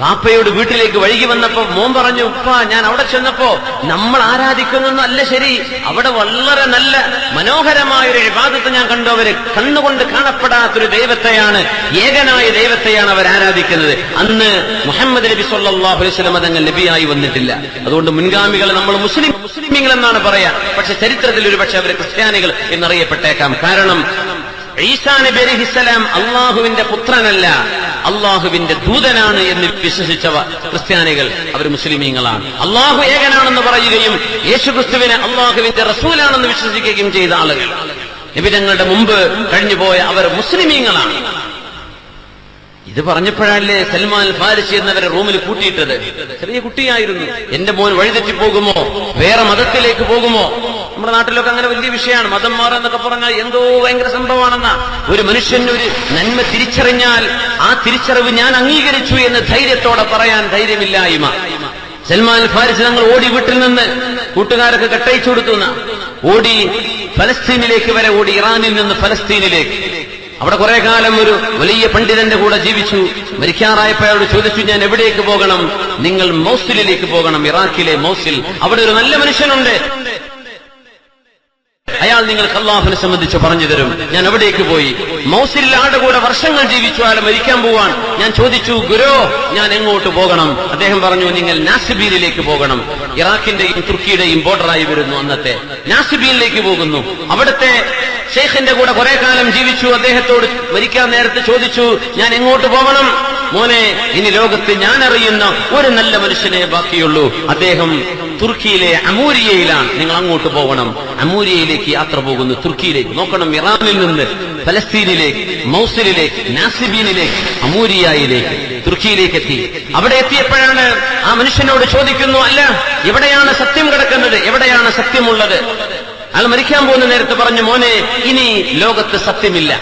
C: പാപ്പയോട് വീട്ടിലേക്ക് വൈകി വന്നപ്പോ മോൻ പറഞ്ഞു, ഉപ്പ ഞാൻ അവിടെ ചെന്നപ്പോ നമ്മൾ ആരാധിക്കുന്നൊന്നല്ല ശരി, അവിടെ വളരെ നല്ല മനോഹരമായൊരു ഇബാദത്ത് ഞാൻ കണ്ടു. അവര് കണ്ണുകൊണ്ട് കാണപ്പെടാത്തൊരു ദൈവത്തെയാണ്, ഏകനായ ദൈവത്തെയാണ് അവർ ആരാധിക്കുന്നത്. അന്ന് മുഹമ്മദ് നബി സ്വല്ലല്ലാഹു അലൈഹി വസല്ലം തങ്ങൾ നബിയായി വന്നിട്ടില്ല. അതുകൊണ്ട് മുൻഗാമികളെ നമ്മൾ മുസ്ലിമീങ്ങൾ എന്നാണ് പറയാ. പക്ഷെ ചരിത്രത്തിൽ ഒരു പക്ഷെ അവർ ക്രിസ്ത്യാനികൾ എന്നറിയപ്പെട്ടേക്കാം. കാരണം ഈസാ നബി അലൈഹിസ്സലാം അള്ളാഹുവിന്റെ പുത്രനല്ല, അള്ളാഹുവിന്റെ ദൂതനാണ് എന്ന് വിശ്വസിച്ചവ ക്രിസ്ത്യാനികൾ, അവർ മുസ്ലിമീങ്ങളാണ്. അള്ളാഹു ഏകനാണെന്ന് പറയുകയും യേശുക്രിസ്തുവിനെ അള്ളാഹുവിന്റെ റസൂലാണെന്ന് വിശ്വസിക്കുകയും ചെയ്ത ആളുകൾ. നബി തങ്ങളുടെ മുമ്പ് കഴിഞ്ഞുപോയ അവർ മുസ്ലിമീങ്ങളാണ്. ഇത് പറഞ്ഞപ്പോഴല്ലേ സൽമാൻ ഫാരിസി എന്നവരെ റൂമിൽ കൂട്ടിയിട്ടത്. ചെറിയ കുട്ടിയായിരുന്നു. എന്റെ മോൻ വഴിതെറ്റി പോകുമോ, വേറെ മതത്തിലേക്ക് പോകുമോ? നമ്മുടെ നാട്ടിലൊക്കെ അങ്ങനെ വലിയ വിഷയമാണ്. മതം മാറാന്നൊക്കെ പറഞ്ഞാൽ എന്തോ ഭയങ്കര സംഭവമാണെന്ന. ഒരു മനുഷ്യൻ ഒരു നന്മ തിരിച്ചറിഞ്ഞാൽ ആ തിരിച്ചറിവ് ഞാൻ അംഗീകരിച്ചു എന്ന് ധൈര്യത്തോടെ പറയാൻ ധൈര്യമില്ലായ്മ. സൽമാൻ ഫാരിസി തങ്ങൾ ഓടി വീട്ടിൽ നിന്ന് കൂട്ടുകാരൊക്കെ കെട്ടയച്ചു കൊടുത്തു. ഓടി ഫലസ്തീനിലേക്ക് വരെ ഓടി, ഇറാനിൽ നിന്ന് ഫലസ്തീനിലേക്ക്. അവിടെ കുറെ കാലം ഒരു വലിയ പണ്ഡിതന്റെ കൂടെ ജീവിച്ചു. മരിക്കാറായപ്പോ അയാളോട് ചോദിച്ചു, ഞാൻ എവിടേക്ക് പോകണം? നിങ്ങൾ മൗസിലിലേക്ക് പോകണം, ഇറാഖിലെ മൗസിൽ. അവിടെ ഒരു നല്ല മനുഷ്യനുണ്ട്, അയാൾ നിങ്ങൾക്ക് അല്ലാഹുവിനെ സംബന്ധിച്ച് പറഞ്ഞു തരും. ഞാൻ അവിടേക്ക് പോയി. മൗസിലിൽ ആളുടെ കൂടെ വർഷങ്ങൾ ജീവിച്ചു. അയാൾ മരിക്കാൻ പോവാൻ. ഞാൻ ചോദിച്ചു, ഗുരു ഞാൻ എങ്ങോട്ട് പോകണം? അദ്ദേഹം പറഞ്ഞു, നിങ്ങൾ നാസിബീനിലേക്ക് പോകണം. ഇറാഖിന്റെയും തുർക്കിയുടെയും ബോർഡറായി വരുന്നു അന്നത്തെ. നാസിബീനിലേക്ക് പോകുന്നു. അവിടുത്തെ ഷെയ്ഖിന്റെ കൂടെ കുറെ കാലം ജീവിച്ചു. അദ്ദേഹത്തോട് മരിക്കാൻ നേരത്തെ ചോദിച്ചു, ഞാൻ എങ്ങോട്ട് പോകണം? മോനെ, ഇനി ലോകത്ത് ഞാൻ അറിയുന്ന ഒരു നല്ല മനുഷ്യനെ ബാക്കിയുള്ളൂ. അദ്ദേഹം തുർക്കിയിലെ അമൂരിയയിലാണ്. നിങ്ങൾ അങ്ങോട്ട് പോകണം. അമൂരിയയിലേക്ക് യാത്ര പോകുന്നു, തുർക്കിയിലേക്ക്. നോക്കണം, ഇറാനിൽ നിന്ന് ഫലസ്തീനിലേക്ക്, മൗസിലിലേക്ക്, നാസിബീനിലേക്ക്, അമൂരിയയിലേക്ക്, തുർക്കിയിലേക്ക് എത്തി. അവിടെ എത്തിയപ്പോഴാണ് ആ മനുഷ്യനോട് ചോദിക്കുന്നു, അല്ല, എവിടെയാണ് സത്യം കിടക്കുന്നത്? എവിടെയാണ് സത്യമുള്ളത്? അയാൾ മരിക്കാൻ പോകുന്ന നേരത്തെ പറഞ്ഞു, മോനെ, ഇനി ലോകത്ത് സത്യമില്ല.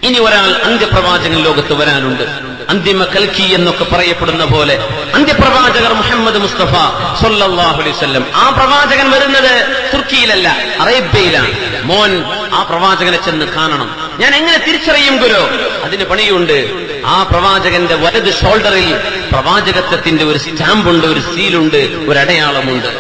C: ഇനി ഒരാൾ അന്ത്യപ്രവാചകൻ ലോകത്ത് വരാനുണ്ട്. അന്തിമ കൽക്കി എന്നൊക്കെ പറയപ്പെടുന്ന പോലെ അന്ത്യപ്രവാചകർ മുഹമ്മദ് മുസ്തഫ സല്ലല്ലാഹു അലൈഹി വസല്ലം. ആ പ്രവാചകൻ വരുന്നത് തുർക്കിയിലല്ല, അറേബ്യയിലാണ്. മോൻ ആ പ്രവാചകനെ ചെന്ന് കാണണം. ഞാൻ എങ്ങനെ തിരിച്ചറിയും ഗുരു? അതിന് പണിയുണ്ട്. ആ പ്രവാചകന്റെ വലത് ഷോൾഡറിൽ പ്രവാചകത്വത്തിന്റെ ഒരു സ്റ്റാമ്പുണ്ട്, ഒരു സീലുണ്ട്, ഒരു അടയാളമുണ്ട്.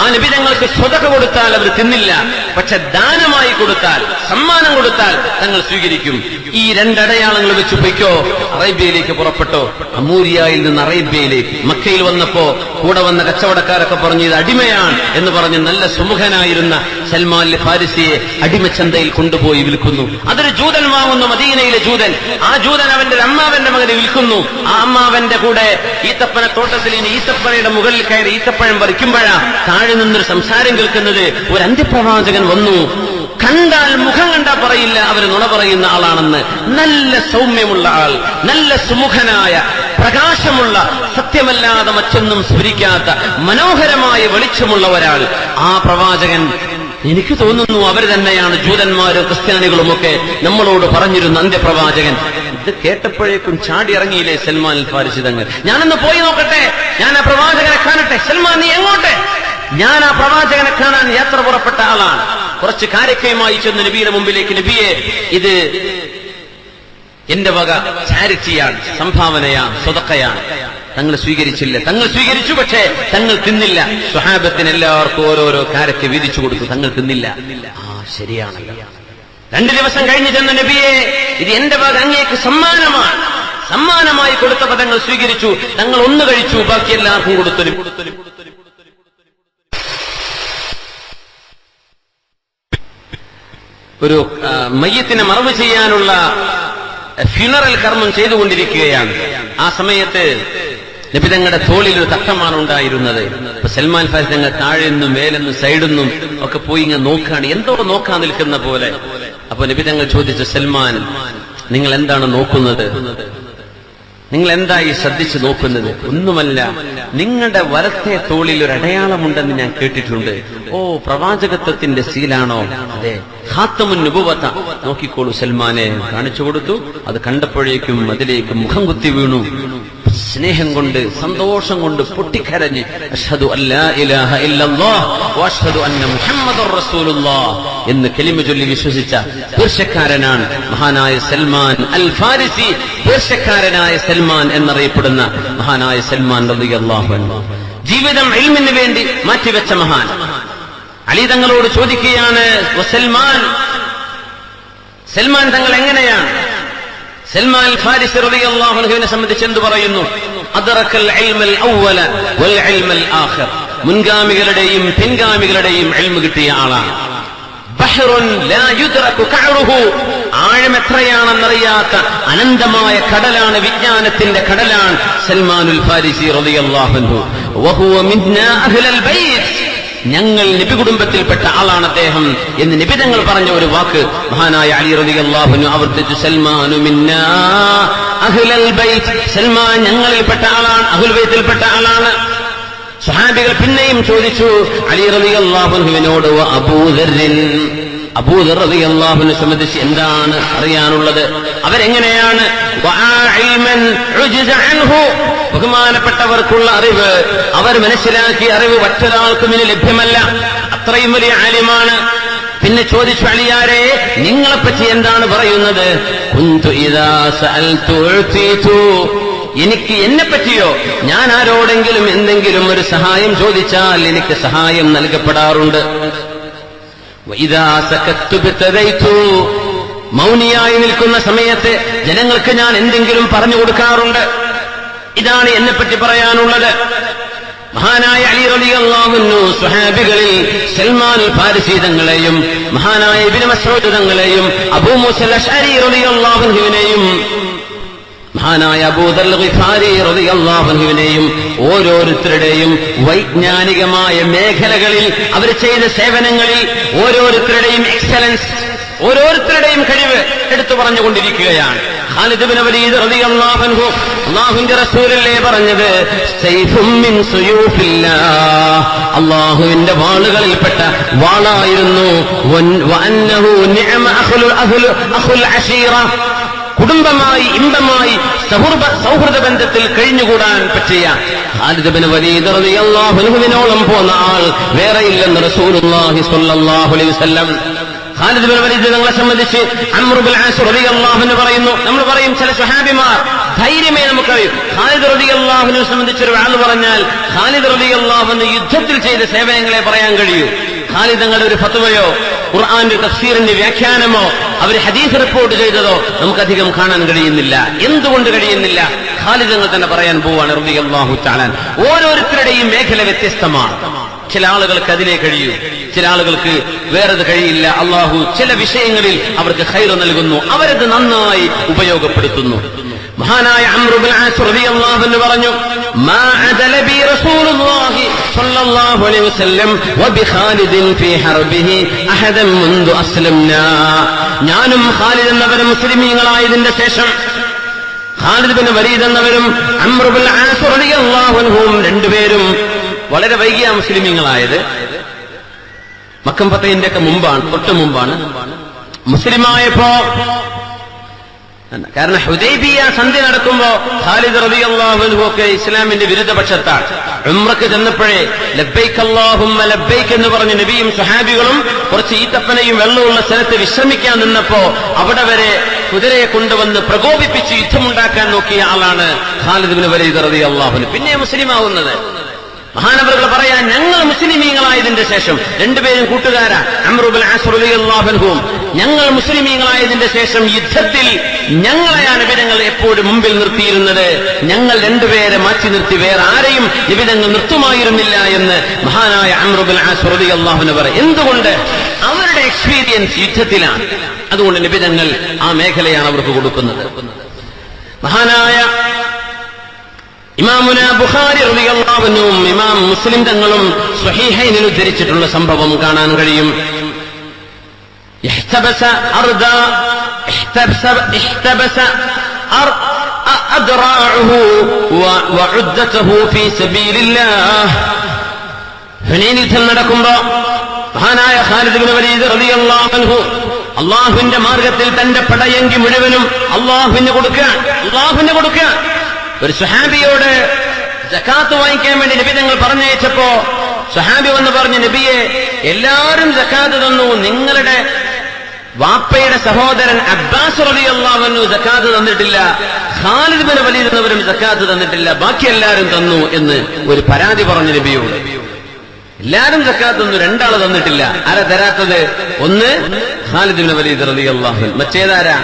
C: ആ നബി തങ്ങൾക്ക് സ്വതക കൊടുത്താൽ അവർ തിന്നില്ല, പക്ഷെ ദാനമായി കൊടുത്താൽ, സമ്മാനം കൊടുത്താൽ തങ്ങൾ സ്വീകരിക്കും. ഈ രണ്ടടയാളങ്ങൾ വെച്ച് പൊയ്ക്കോ. അറേബ്യയിലേക്ക് പുറപ്പെട്ടോ. അമൂരിയയിൽ നിന്ന് അറേബ്യയിലേക്ക്. മക്കയിൽ വന്നപ്പോ കൂടെ വന്ന കച്ചവടക്കാരൊക്കെ പറഞ്ഞു ഇത് അടിമയാണ് എന്ന് പറഞ്ഞ് നല്ല സുമുഖനായിരുന്ന സൽമാൻ ഫാരിസിയെ അടിമച്ചന്തയിൽ കൊണ്ടുപോയി വിൽക്കുന്നു. അതൊരു ജൂതൻ വാങ്ങുന്നു, മദീനയിലെ ജൂതൻ. ആ ജൂതൻ അവന്റെ അമ്മാവന്റെ മകനെ വിൽക്കുന്നു. ആ അമ്മാവന്റെ കൂടെ ഈത്തപ്പന തോട്ടത്തിൽ ഇനി ഈത്തപ്പനയുടെ മുകളിൽ കയറി ഈത്തപ്പഴം പറിക്കുമ്പോഴാ താഴെ നിന്നൊരു സംസാരം കേൾക്കുന്നത്. ഒരു അന്ത്യപ്രവാചകൻ വന്നു. കണ്ടാൽ മുഖം കണ്ടാ പറയില്ല അവര് നുണ പറയുന്ന ആളാണെന്ന്. നല്ല സൗമ്യമുള്ള ആൾ, നല്ല സുമുഖനായ, പ്രകാശമുള്ള, സത്യമല്ലാതെ മറ്റൊന്നും സ്ഫുരിക്കാത്ത മനോഹരമായ വെളിച്ചമുള്ള ഒരാൾ. ആ പ്രവാചകൻ, എനിക്ക് തോന്നുന്നു അവർ തന്നെയാണ് ജൂതന്മാരും ക്രിസ്ത്യാനികളുമൊക്കെ നമ്മളോട് പറഞ്ഞിരുന്ന അന്ത്യപ്രവാചകൻ. ഇത് കേട്ടപ്പോഴേക്കും ചാടി ഇറങ്ങിയില്ലേ സൽമാൻ ഫാരിസി തങ്ങൾ. ഞാനൊന്ന് പോയി നോക്കട്ടെ, ഞാൻ ആ പ്രവാചകനെ കാണട്ടെ. സൽമാൻ നീ എങ്ങോട്ടെ? ഞാൻ ആ പ്രവാചകനെ കാണാൻ യാത്ര പുറപ്പെട്ട ആളാണ്. കുറച്ച് കാരക്കയുമായി ചെന്ന് നബിയുടെ മുമ്പിലേക്ക്, നബിയെ ഇത് എന്റെ വക ചാരിറ്റിയാണ്, സംഭാവനയാണ്, സ്വതക്കയാണ്. തങ്ങൾ സ്വീകരിച്ചില്ല. തങ്ങൾ സ്വീകരിച്ചു, പക്ഷേ തങ്ങൾ തിന്നില്ല. സ്വഹാബത്തിന് എല്ലാവർക്കും ഓരോരോ കാരക്ക വീതിച്ചു കൊടുത്തു. തങ്ങൾ തിന്നില്ല. ആ ശരിയാണല്ലോ. 2 ദിവസം കഴിഞ്ഞ് ചെന്ന നബിയെ ഇത് എന്റെ വക അങ്ങേക്ക് സമ്മാനമാണ്. സമ്മാനമായി കൊടുത്തപ്പോൾ തങ്ങൾ സ്വീകരിച്ചു. തങ്ങൾ ഒന്ന് കഴിച്ചു, ബാക്കി എല്ലാവർക്കും കൊടുത്തു. ഒരു മയ്യത്തിനെ മറവ് ചെയ്യാനുള്ള ഫ്യൂണറൽ കർമ്മം ചെയ്തുകൊണ്ടിരിക്കുകയാണ്. ആ സമയത്ത് നബി തങ്ങളുടെ തോളിൽ ഒരു തട്ടമാണ് ഉണ്ടായിരുന്നത്. അപ്പൊ സൽമാൻ ഫാരിസി തങ്ങൾ താഴെ നിന്നും മേലെന്നും സൈഡിൽ നിന്നും ഒക്കെ പോയി ഇങ്ങനെ നോക്കുകയാണ്, എന്തോ നോക്കാൻ നിൽക്കുന്ന പോലെ. അപ്പൊ നബി തങ്ങൾ ചോദിച്ചു, സൽമാൻ നിങ്ങൾ എന്താണ് നോക്കുന്നത്? നിങ്ങൾ എന്തായി ശ്രദ്ധിച്ചു നോക്കുന്നത്? ഒന്നുമല്ല, നിങ്ങളുടെ വലത്തെ തോളിൽ ഒരു അടയാളമുണ്ടെന്ന് ഞാൻ കേട്ടിട്ടുണ്ട്. ഓ, പ്രവാചകത്വത്തിന്റെ സീലാണോ? അതെ, ഖാത്തമുൻ നുബുവത്ത. നോക്കിക്കോളൂ സൽമാനെ. കാണിച്ചു കൊടുത്തു. അത് കണ്ടപ്പോഴേക്കും അതിലേക്ക് മുഖം കുത്തി വീണു. സ്നേഹം കൊണ്ട്, സന്തോഷം കൊണ്ട് പൊട്ടിക്കരഞ്ഞ് അഷ്ഹദു അല്ലാ ഇലാഹ ഇല്ലല്ലാഹ് വഅഷ്ഹദു അന്ന മുഹമ്മദുർ റസൂലുള്ളാഹ് എന്ന് കലിമ ചൊല്ലി വിശ്വസിച്ച പേർഷ്യക്കാരനാണ് മഹാനായ സൽമാൻ അൽ ഫാരിസി. പേർഷ്യക്കാരനായ സൽമാൻ എന്നറിയപ്പെടുന്ന മഹാനായ സൽമാൻ റളിയല്ലാഹു അൻഹു. ജീവിതം ഇൽമിന് വേണ്ടി മാറ്റിവെച്ച മഹാൻ. അലി തങ്ങളോട് ചോദിക്കുകയാണ്, സൽമാൻ തങ്ങൾ എങ്ങനെയാണ്? സൽമാൻ ഫാരിസി റളിയല്ലാഹു അൻഹുവിനെ സംബന്ധിച്ച് എന്തു പറയുന്നു? അദ്റകൽ ഇൽമൽ അവ്വല വൽ ഇൽമൽ ആഖിർ. മുൻഗാമികളുടെയും പിൻഗാമികളുടെയും ഇൽമു കിട്ടിയ ആളാണ്. ബഹ്റുൻ ലാ യുദ്റകു കഅറുഹു. ആഴം എത്രയാണെന്നറിയാത്ത അനന്തമായ കടലാണ്, വിജ്ഞാനത്തിന്റെ കടലാണ് സൽമാനുൽ ഫാരിസി റളിയല്ലാഹു അൻഹു. വഹുവ മിന്നാ അഹ്ലൽ ബൈത്ത്. ഞങ്ങൾ നബി കുടുംബത്തിൽപ്പെട്ട ആളാണ് അദ്ദേഹം എന്ന് നബി തങ്ങൾ പറഞ്ഞ ഒരു വാക്ക് മഹാനായ അലി റളിയല്ലാഹു അൻഹു ആവർത്തിച്ചു. സൽമാനു മിന്നാ അഹ്ലൽ ബൈത്ത്. സൽമാൻ ഞങ്ങളിൽപ്പെട്ട ആളാണ്, അഹ്ലുൽ ബൈത്തിൽപ്പെട്ട ആളാണ്. സ്വഹാബികൾ പിന്നെയും ചോദിച്ചു അലി റളിയല്ലാഹു അൻഹുവിനോട്, അബൂദർ റളിയല്ലാഹു അൻഹു സംബന്ധിച്ച് എന്താണ് അറിയാനുള്ളത്? അവരെങ്ങനെയാണ്? ബഹുമാനപ്പെട്ടവർക്കുള്ള അറിവ്, അവർ മനസ്സിലാക്കിയ അറിവ് മറ്റൊരാൾക്കും ഇനി ലഭ്യമല്ല. അത്രയും വലിയ ആലിമാണ്. പിന്നെ ചോദിച്ചു, അലിയാരെ നിങ്ങളെപ്പറ്റി എന്താണ് പറയുന്നത്? എനിക്ക് എന്നെ പറ്റിയോ? ഞാൻ ആരോടെങ്കിലും എന്തെങ്കിലും ഒരു സഹായം ചോദിച്ചാൽ എനിക്ക് സഹായം നൽകപ്പെടാറുണ്ട്. മൗനിയായി നിൽക്കുന്ന സമയത്ത് ജനങ്ങൾക്ക് ഞാൻ എന്തെങ്കിലും പറഞ്ഞു കൊടുക്കാറുണ്ട്. ഇതാണ് എന്നെപ്പറ്റി പറയാനുള്ളത്. മഹാനായ അലി റളിയല്ലാഹു അൻഹു സ്വഹാബികളിൽ സൽമാൻ ഫാരിസി തങ്ങളെയും മഹാനായ ഇബ്നു മസ്ഊദ് തങ്ങളെയും അബൂ മൂസ അശ്അരി റളിയല്ലാഹു അൻഹുവിനെയും മഹാനായ അബൂദർ ഗിഫാരി റളിയല്ലാഹു അൻഹുവിനെയും ഓരോരുത്തരുടെയും വൈജ്ഞാനികമായ മേഖലകളിൽ അവർ ചെയ്ത സേവനങ്ങളിൽ ഓരോരുത്തരുടെയും എക്സലൻസ്, ഓരോരുത്തരുടെയും കഴിവ് എടുത്തു പറഞ്ഞുകൊണ്ടിരിക്കുകയാണ്. ഖാലിദ് ഇബ്നു വലീദ് റളിയല്ലാഹു അൻഹു അല്ലാഹുവിന്റെ റസൂലല്ലേ പറഞ്ഞത്, സൈഫും മിൻ സുയൂഫില്ലാഹ്, അല്ലാഹുവിന്റെ വാളുകളിൽപ്പെട്ട വാളായിരുന്നു. വഅന്നഹു നിഅമ അഖുൽ അശീറ, കുടുംബമായി ഇമ്പമായി സൗഹൃദ ബന്ധത്തിൽ കഴിഞ്ഞുകൂടാൻ പറ്റിയ ഖാലിദ് ബിൻ വലീദ് റളിയല്ലാഹു അൻഹുവിനോളം പോന്ന ആൾ വേറെയില്ലെന്ന് റസൂലുള്ളാഹി സ്വല്ലല്ലാഹു അലൈഹി വസല്ലം. ഖാലിദ് ബിൻ വലീദ് തങ്ങളെ സംബന്ധിച്ച് അംർ ബിൻ ആസ് റളിയല്ലാഹു അൻഹു പറയുന്നു, നമ്മൾ പറയും ചില സ്വഹാബിമാർ ധൈര്യമേ നമുക്കറിയും. ഖാലിദ് റളിയല്ലാഹു അൻഹുവിനെ സംബന്ധിച്ചൊരു ആള് പറഞ്ഞാൽ ഖാലിദ് റളിയല്ലാഹു അൻഹു യുദ്ധത്തിൽ ചെയ്ത സേവനങ്ങളെ പറയാൻ കഴിയൂ. ഖാലിദ് തങ്ങളുടെ ഒരു ഫത്വയോ ഖുർആന്റെ തഫ്സീറിന്റെ വ്യാഖ്യാനമോ അവർ ഹദീസ് റിപ്പോർട്ട് ചെയ്തതോ നമുക്കധികം കാണാൻ കഴിയുന്നില്ല. എന്തുകൊണ്ട് കഴിയുന്നില്ല? ഖാലിദ് തങ്ങൾ തന്നെ പറയാൻ പോവാണ് റളിയല്ലാഹു തആല. ഓരോരുത്തരുടെയും മേഖല വ്യത്യസ്തമാണ്. ചില ആളുകൾക്ക് അതിലേ കഴിയൂ, ചില ആളുകൾക്ക് വേറത് കഴിയില്ല. അള്ളാഹു ചില വിഷയങ്ങളിൽ അവർക്ക് ഖൈറ് നൽകുന്നു, അവരത് നന്നായി ഉപയോഗപ്പെടുത്തുന്നു. മഹാനായ അംർ ബിൻ ആസ് റളിയല്ലാഹു അൻഹു പറഞ്ഞു, മാ അദല ബി റസൂലുള്ളാഹി സ്വല്ലല്ലാഹു അലൈഹി വസല്ലം വബി ഖാലിദിൻ ഫീ ഹർബിഹി അഹദൻ മുൻദു അസ്ലംനാ. ഞാനും ഖാലിദ് എന്നവരും മുസ്ലിമീങ്ങളായതിന്റെ ശേഷം ഖാലിദ് ബിൻ വലീദ് എന്നവരും അംർ ബിൻ ആസ് റളിയല്ലാഹു അൻഹും രണ്ടുപേരും വളരെ വൈകിയ മുസ്ലിമീങ്ങളായത്. മക്കം ഫതഹിന്റെ ഒക്കെ മുമ്പാണ്, തൊട്ട് മുമ്പാണ് മുസ്ലിമായപ്പോ. കാരണം ഹുദൈബിയ സന്ധി നടക്കുമ്പോ ഖാലിദ് റളിയല്ലാഹു അൻഹു ഒക്കെ ഇസ്ലാമിന്റെ വിരുദ്ധപക്ഷത്താണ്. ഉംറക്ക് ചെന്നപ്പോഴേ ലബ്ബൈക അല്ലാഹുമ്മ ലബ്ബൈക എന്ന് പറഞ്ഞ നബിയും സ്വഹാബികളും കുറച്ച് ഈത്തപ്പനയും വെള്ളമുള്ള സ്ഥലത്ത് വിശ്രമിക്കാൻ നിന്നപ്പോ അവിടെ വരെ കുതിരയെ കൊണ്ടുവന്ന് പ്രകോപിപ്പിച്ച് യുദ്ധമുണ്ടാക്കാൻ നോക്കിയ ആളാണ് ഖാലിദ് ബിൻ വലീദ് റളിയല്ലാഹു അൻഹു. പിന്നെ മുസ്ലിമാവുന്നത് മഹാനവറുകൾ പറയാൻ, ഞങ്ങൾ മുസ്ലിമീങ്ങളായതിന്റെ ശേഷം രണ്ടുപേരും കൂട്ടുകാരാ അംർ ബിൻ ആസ് റളിയല്ലാഹു അൻഹും ഞങ്ങൾ മുസ്ലിമീങ്ങളായതിന്റെ ശേഷം യുദ്ധത്തിൽ ഞങ്ങളെയാണ് നിബിതങ്ങൾ എപ്പോഴും മുമ്പിൽ നിർത്തിയിരുന്നത്. ഞങ്ങൾ രണ്ടുപേരെ മാറ്റി നിർത്തി വേറെ ആരെയും നിബിതങ്ങൾ നിർത്തുമായിരുന്നില്ല എന്ന് മഹാനായ അംർ ബിൻ ആസ് റളിയല്ലാഹു അൻഹു പറയും. എന്തുകൊണ്ട്? അവരുടെ എക്സ്പീരിയൻസ് യുദ്ധത്തിലാണ്. അതുകൊണ്ട് നിബിതങ്ങൾ ആ മേഖലയാണ് അവർക്ക് കൊടുക്കുന്നത്. മഹാനായ ഇമാമുന ബുഖാരി റളിയല്ലാഹു അൻഹും ഇമാം മുസ്ലിം തങ്ങളും സ്വഹീഹൈനിൽ ഉദ്ധരിച്ചിട്ടുള്ള സംഭവം കാണാൻ കഴിയും. احتبس أذراعه وعدته في سبيل الله. ഹുനൈൻ യുദ്ധം നടക്കുമ്പോ മഹാനായ ഖാലിദ് ബിൻ വലീദ് റളിയല്ലാഹു അൻഹു അല്ലാഹുവിന്റെ മാർഗത്തിൽ തന്റെ പടയങ്കി മുഴുവനും അല്ലാഹുവിന് കൊടുക്കുക. ഒരു സ്വഹാബിയോട് സക്കാത്ത് വാങ്ങിക്കാൻ വേണ്ടി നബി തങ്ങൾ പറഞ്ഞയച്ചപ്പോ സ്വഹാബി വന്ന് പറഞ്ഞു, നബിയെ എല്ലാവരും സക്കാത്ത് തന്നു, നിങ്ങളുടെ വാപ്പയുടെ സഹോദരൻ അബ്ബാസ് റളിയല്ലാഹു അൻഹു സക്കാത്ത് തന്നിട്ടില്ല, ഖാലിദ് ബിൻ വലീദ് എന്നവരും സക്കാത്ത് തന്നിട്ടില്ല, ബാക്കി എല്ലാവരും തന്നു എന്ന് ഒരു പരാതി പറഞ്ഞു നബിയോട്. എല്ലാവരും സക്കാത്ത് തന്നു, രണ്ടാള് തന്നിട്ടില്ല. ആരാ തരാത്തത്? ഒന്ന് ഖാലിദ് ബിൻ വലീദ് റളിയല്ലാഹു അൻഹു, മറ്റേതാരാ?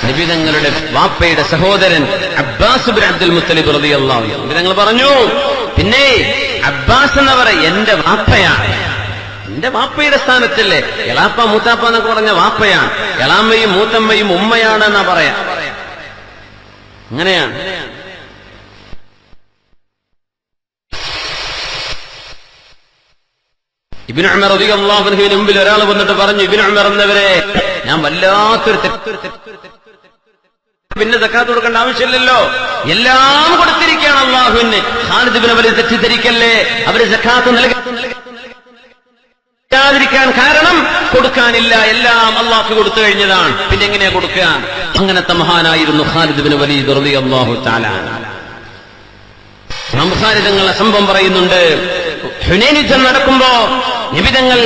C: നബി തങ്ങളുടെ വാപ്പയുടെ സഹോദരൻ അബ്ബാസ് ബിൻ അബ്ദുൽ മുത്തലിബ് റളിയല്ലാഹു അൻഹു. നബി തങ്ങൾ പറഞ്ഞു, പിന്നെ അബ്ബാസ് എന്നവർ എന്റെ വാപ്പയാണ്, എന്റെ വാപ്പയുടെ സ്ഥാനത്തല്ലേ. എളാപ്പ മൂത്താപ്പ എന്നൊക്കെ പറഞ്ഞ വാപ്പയാണ്, എളാമ്മയും മൂത്തമ്മയും ഉമ്മയാണ് എന്നാ പറയാ. അങ്ങനെയാണ്. ഇബ്നു ഉമർ റളിയല്ലാഹു അൻഹുവിന് മുമ്പിൽ ഒരാൾ വന്നിട്ട് പറഞ്ഞു, ഇബ്നു ഉമർ എന്നവരെ, ഞാൻ വല്ലാത്തൊരു പിന്നെ സക്കാത്ത് കൊടുക്കേണ്ട ആവശ്യമില്ലല്ലോ, എല്ലാം കൊടുത്തിരിക്കുകയാണ് അല്ലാഹുവിന്. ഖാലിദ് ബിൻ വലീദ് തെറ്റിദ്ധരിക്കല്ലേ, അവര് സക്കാത്ത് നൽകാതിരിക്കാൻ കാരണം കൊടുക്കാനില്ല, എല്ലാം അല്ലാഹു കൊടുത്തു കഴിഞ്ഞതാണ്, പിന്നെ എങ്ങനെയാ കൊടുക്കുക? അങ്ങനത്തെ മഹാനായിരുന്നു ഖാലിദ് ബിൻ വലീദ് റളിയല്ലാഹു തആല. ബുഖാരി തങ്ങളുടെ സംഭവം പറയുന്നുണ്ട്. ഹുനൈൻ യുദ്ധം നടക്കുമ്പോ നിബിതങ്ങൾ,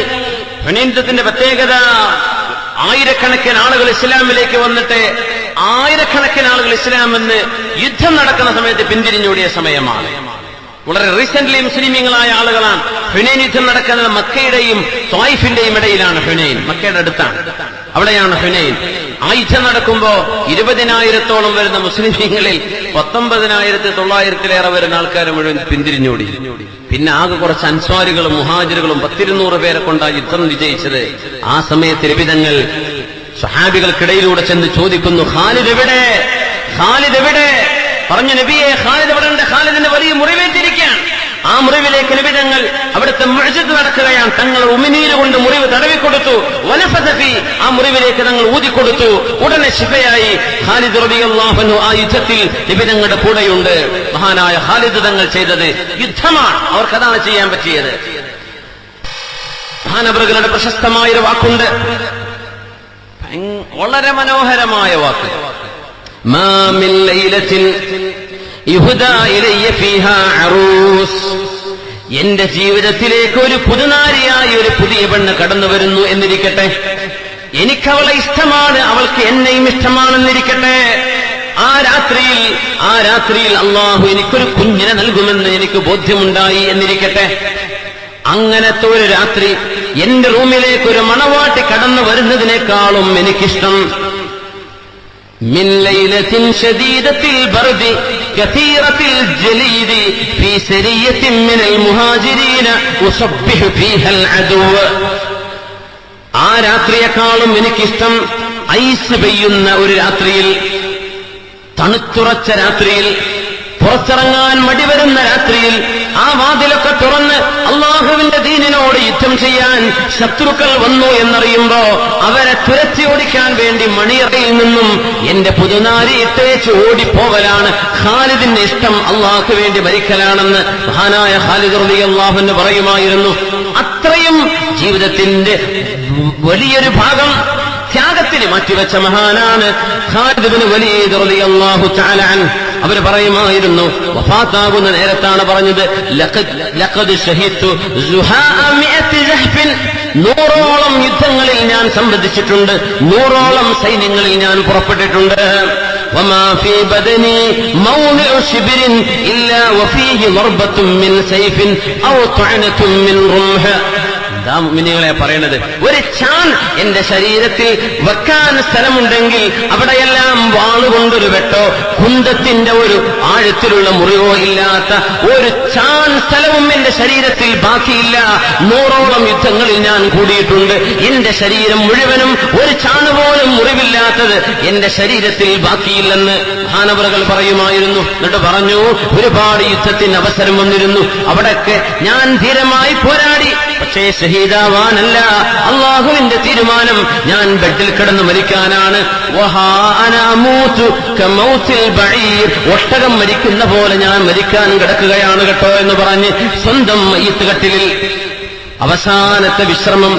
C: ഹുനൈൻ യുദ്ധത്തിന്റെ പ്രത്യേകത, ആയിരക്കണക്കിന് ആളുകൾ ഇസ്ലാമിലേക്ക് വന്നിട്ട് ആയിരക്കണക്കിന് ആളുകൾ ഇസ്ലാമെന്ന് യുദ്ധം നടക്കുന്ന സമയത്ത് പിന്തിരിഞ്ഞോടിയ സമയമാണ്. വളരെ റീസെന്റ്ലി മുസ്ലിമീങ്ങളായ ആളുകളാണ്. ഹുനൈൻ യുദ്ധം നടക്കുന്നത് മക്കയുടെയും ത്വായിഫിന്റെയും ഇടയിലാണ്. ഹുനൈൻ മക്കയുടെ അടുത്താണ്, അവിടെയാണ് ഹുനൈൻ. ആ യുദ്ധം നടക്കുമ്പോ 20,000-ഓളം വരുന്ന മുസ്ലിമീങ്ങളിൽ 19,900-ലേറെ വരുന്ന ആൾക്കാർ മുഴുവൻ പിന്തിരിഞ്ഞോടി. പിന്നെ ആകെ കുറച്ച് അൻസ്വാരികളും മുഹാജിറുകളും 100-200 പേരെ കൊണ്ടാ യുദ്ധം വിജയിച്ചത്. ആ സമയത്ത് നബിതങ്ങൾ സ്വഹാബികൾക്കിടയിലൂടെ ചെന്ന് ചോദിക്കുന്നു, ഖാലിദ് എവിടെ? ഖാലിദ് എവിടെ? പറഞ്ഞു, നബിയെ ഖാലിദ് എവിടെ ഉണ്ട്? ഖാലിദിന് വലിയ മുറിവേറ്റിരിക്കുകയാണ്. ആ മുറിവിലേക്ക് നബിതങ്ങൾ അവിടുത്തെ മുഅ്ജിസ് നടക്കുകയാണ്. തങ്ങൾ ഉമിനീര് കൊണ്ട് മുറിവ് തടവിക്കൊടുത്തു. വനഫസഫി, ആ മുറിവിലേക്ക് തങ്ങൾ ഊതിക്കൊടുത്തു. ഉടനെ ശിഫയായി. ഖാലിദ് റളിയല്ലാഹു അൻഹു ആ യുദ്ധത്തിൽ നബിതങ്ങളുടെ കൂടെയുണ്ട്. മഹാനായ ഖാലിദ് തങ്ങൾ ചെയ്തത് യുദ്ധമാണ്, അവർക്കതാണ് ചെയ്യാൻ പറ്റിയത്. മഹാനവറുകളുടെ പ്രശസ്തമായൊരു വാക്കുണ്ട്, വളരെ മനോഹരമായ വാക്ക്. മാ മിൻ ലൈലത്തിൻ യുഹ്ദാ ഇലയ്യ ഫീഹാ അറൂസ്. എന്റെ ജീവിതത്തിലേക്ക് ഒരു പുതുനാരിയായി ഒരു പുതിയ പെണ്ണ് കടന്നു വരുന്നു എന്നിരിക്കട്ടെ, എനിക്കവളെ ഇഷ്ടമാണ്, അവൾക്ക് എന്നെയും ഇഷ്ടമാണെന്നിരിക്കട്ടെ. ആ രാത്രിയിൽ അള്ളാഹു എനിക്കൊരു കുഞ്ഞിനെ നൽകുമെന്ന് എനിക്ക് ബോധ്യമുണ്ടായി എന്നിരിക്കട്ടെ. അങ്ങനത്തെ ഒരു രാത്രി എന്റെ റൂമിലേക്ക് ഒരു മണവാട്ടി കടന്നു വരുന്നതിനേക്കാളും എനിക്കിഷ്ടം മിൻ ലൈലത്തിൻ ശദീദത്തിൽ ബർദി കസീറത്തിൽ ജലീദി ഫീ സരിയത്തിൻ മിനൽ മുഹാജിരീന ഉസബ്ബിഹു ഫീഹൽ അദുവ. ആ രാത്രിയേക്കാളും എനിക്കിഷ്ടം ഐസ് പെയ്യുന്ന ഒരു രാത്രിയിൽ, തണുത്തുറച്ച രാത്രിയിൽ, പുറത്തിറങ്ങാൻ മടിവരുന്ന രാത്രിയിൽ ആ വാതിലൊക്കെ തുറന്ന് അള്ളാഹുവിന്റെ ദീനിനോട് യുദ്ധം ചെയ്യാൻ ശത്രുക്കൾ വന്നു എന്നറിയുമ്പോ അവരെ തുരത്തി ഓടിക്കാൻ വേണ്ടി മണിയറയിൽ നിന്നും എന്റെ പുതുനാരി ഇട്ടേച്ച് ഓടിപ്പോവലാണ് ഖാലിദിന്റെ ഇഷ്ടം. അള്ളാഹുക്ക് വേണ്ടി മരിക്കലാണെന്ന് മഹാനായ ഖാലിദ് റളിയല്ലാഹു അൻഹു പറയുമായിരുന്നു. അത്രയും ജീവിതത്തിന്റെ വലിയൊരു ഭാഗം ത്യാഗത്തിന് മാറ്റിവെച്ച മഹാനാണ് ഖാലിദ് ഇബ്നു വലീദ് റളിയല്ലാഹു തആല അൻഹു. അവർ പറയുമായിരുന്നു, വഫാത്താകുന്ന നേരത്താണ് പറഞ്ഞത്, ലഖദ് ശഹീദു സുഹാഅ മിഅത്തി സഹ്ഫിൻ. 100ഓളം യുദ്ധങ്ങളിൽ ഞാൻ സംബന്ധിച്ചിട്ടുണ്ട്, 100ഓളം സൈന്യങ്ങളിൽ ഞാൻ പുറപ്പെട്ടിട്ടുണ്ട്. വമാ ഫീ ബദനി മൗദിഉ ശിബ്രിൻ ഇല്ലാ വഫീഹി ദർബത്തുൻ മിൻ സൈഫിൻ ഔ തുഅനത്തുൻ മിൻ റുംഹ്. മുഅ്മിനീങ്ങളെ പറയണത്, ഒരു ചാൺ എന്റെ ശരീരത്തിൽ വെക്കാൻ സ്ഥലമുണ്ടെങ്കിൽ അവിടെയെല്ലാം വാളുകൊണ്ടൊരു വെട്ടോ കുന്തത്തിന്റെ ഒരു ആഴത്തിലുള്ള മുറിവോ ഇല്ലാത്ത ഒരു ചാൺ സ്ഥലവും എന്റെ ശരീരത്തിൽ ബാക്കിയില്ല. 100ഓളം യുദ്ധങ്ങളിൽ ഞാൻ കൂടിയിട്ടുണ്ട്. എന്റെ ശരീരം മുഴുവനും ഒരു ചാണ് പോലും മുറിവില്ലാത്തത് എന്റെ ശരീരത്തിൽ ബാക്കിയില്ലെന്ന് മഹാനവറുകൾ പറയുമായിരുന്നു. എന്നിട്ട് പറഞ്ഞു, ഒരുപാട് യുദ്ധത്തിന് അവസരം വന്നിരുന്നു, അവിടൊക്കെ ഞാൻ ധീരമായി പോരാടി. പക്ഷേ ഷഹീദാവാനല്ല, അള്ളാഹുവിന്റെ തീരുമാനം ഞാൻ ബെഡിൽ കിടന്ന് മരിക്കാനാണ്. ഒട്ടകം മരിക്കുന്ന പോലെ ഞാൻ മരിക്കാൻ കിടക്കുകയാണ് കേട്ടോ എന്ന് പറഞ്ഞ് സ്വന്തം മയ്യിത്ത് കട്ടിലിൽ അവസാനത്തെ വിശ്രമം,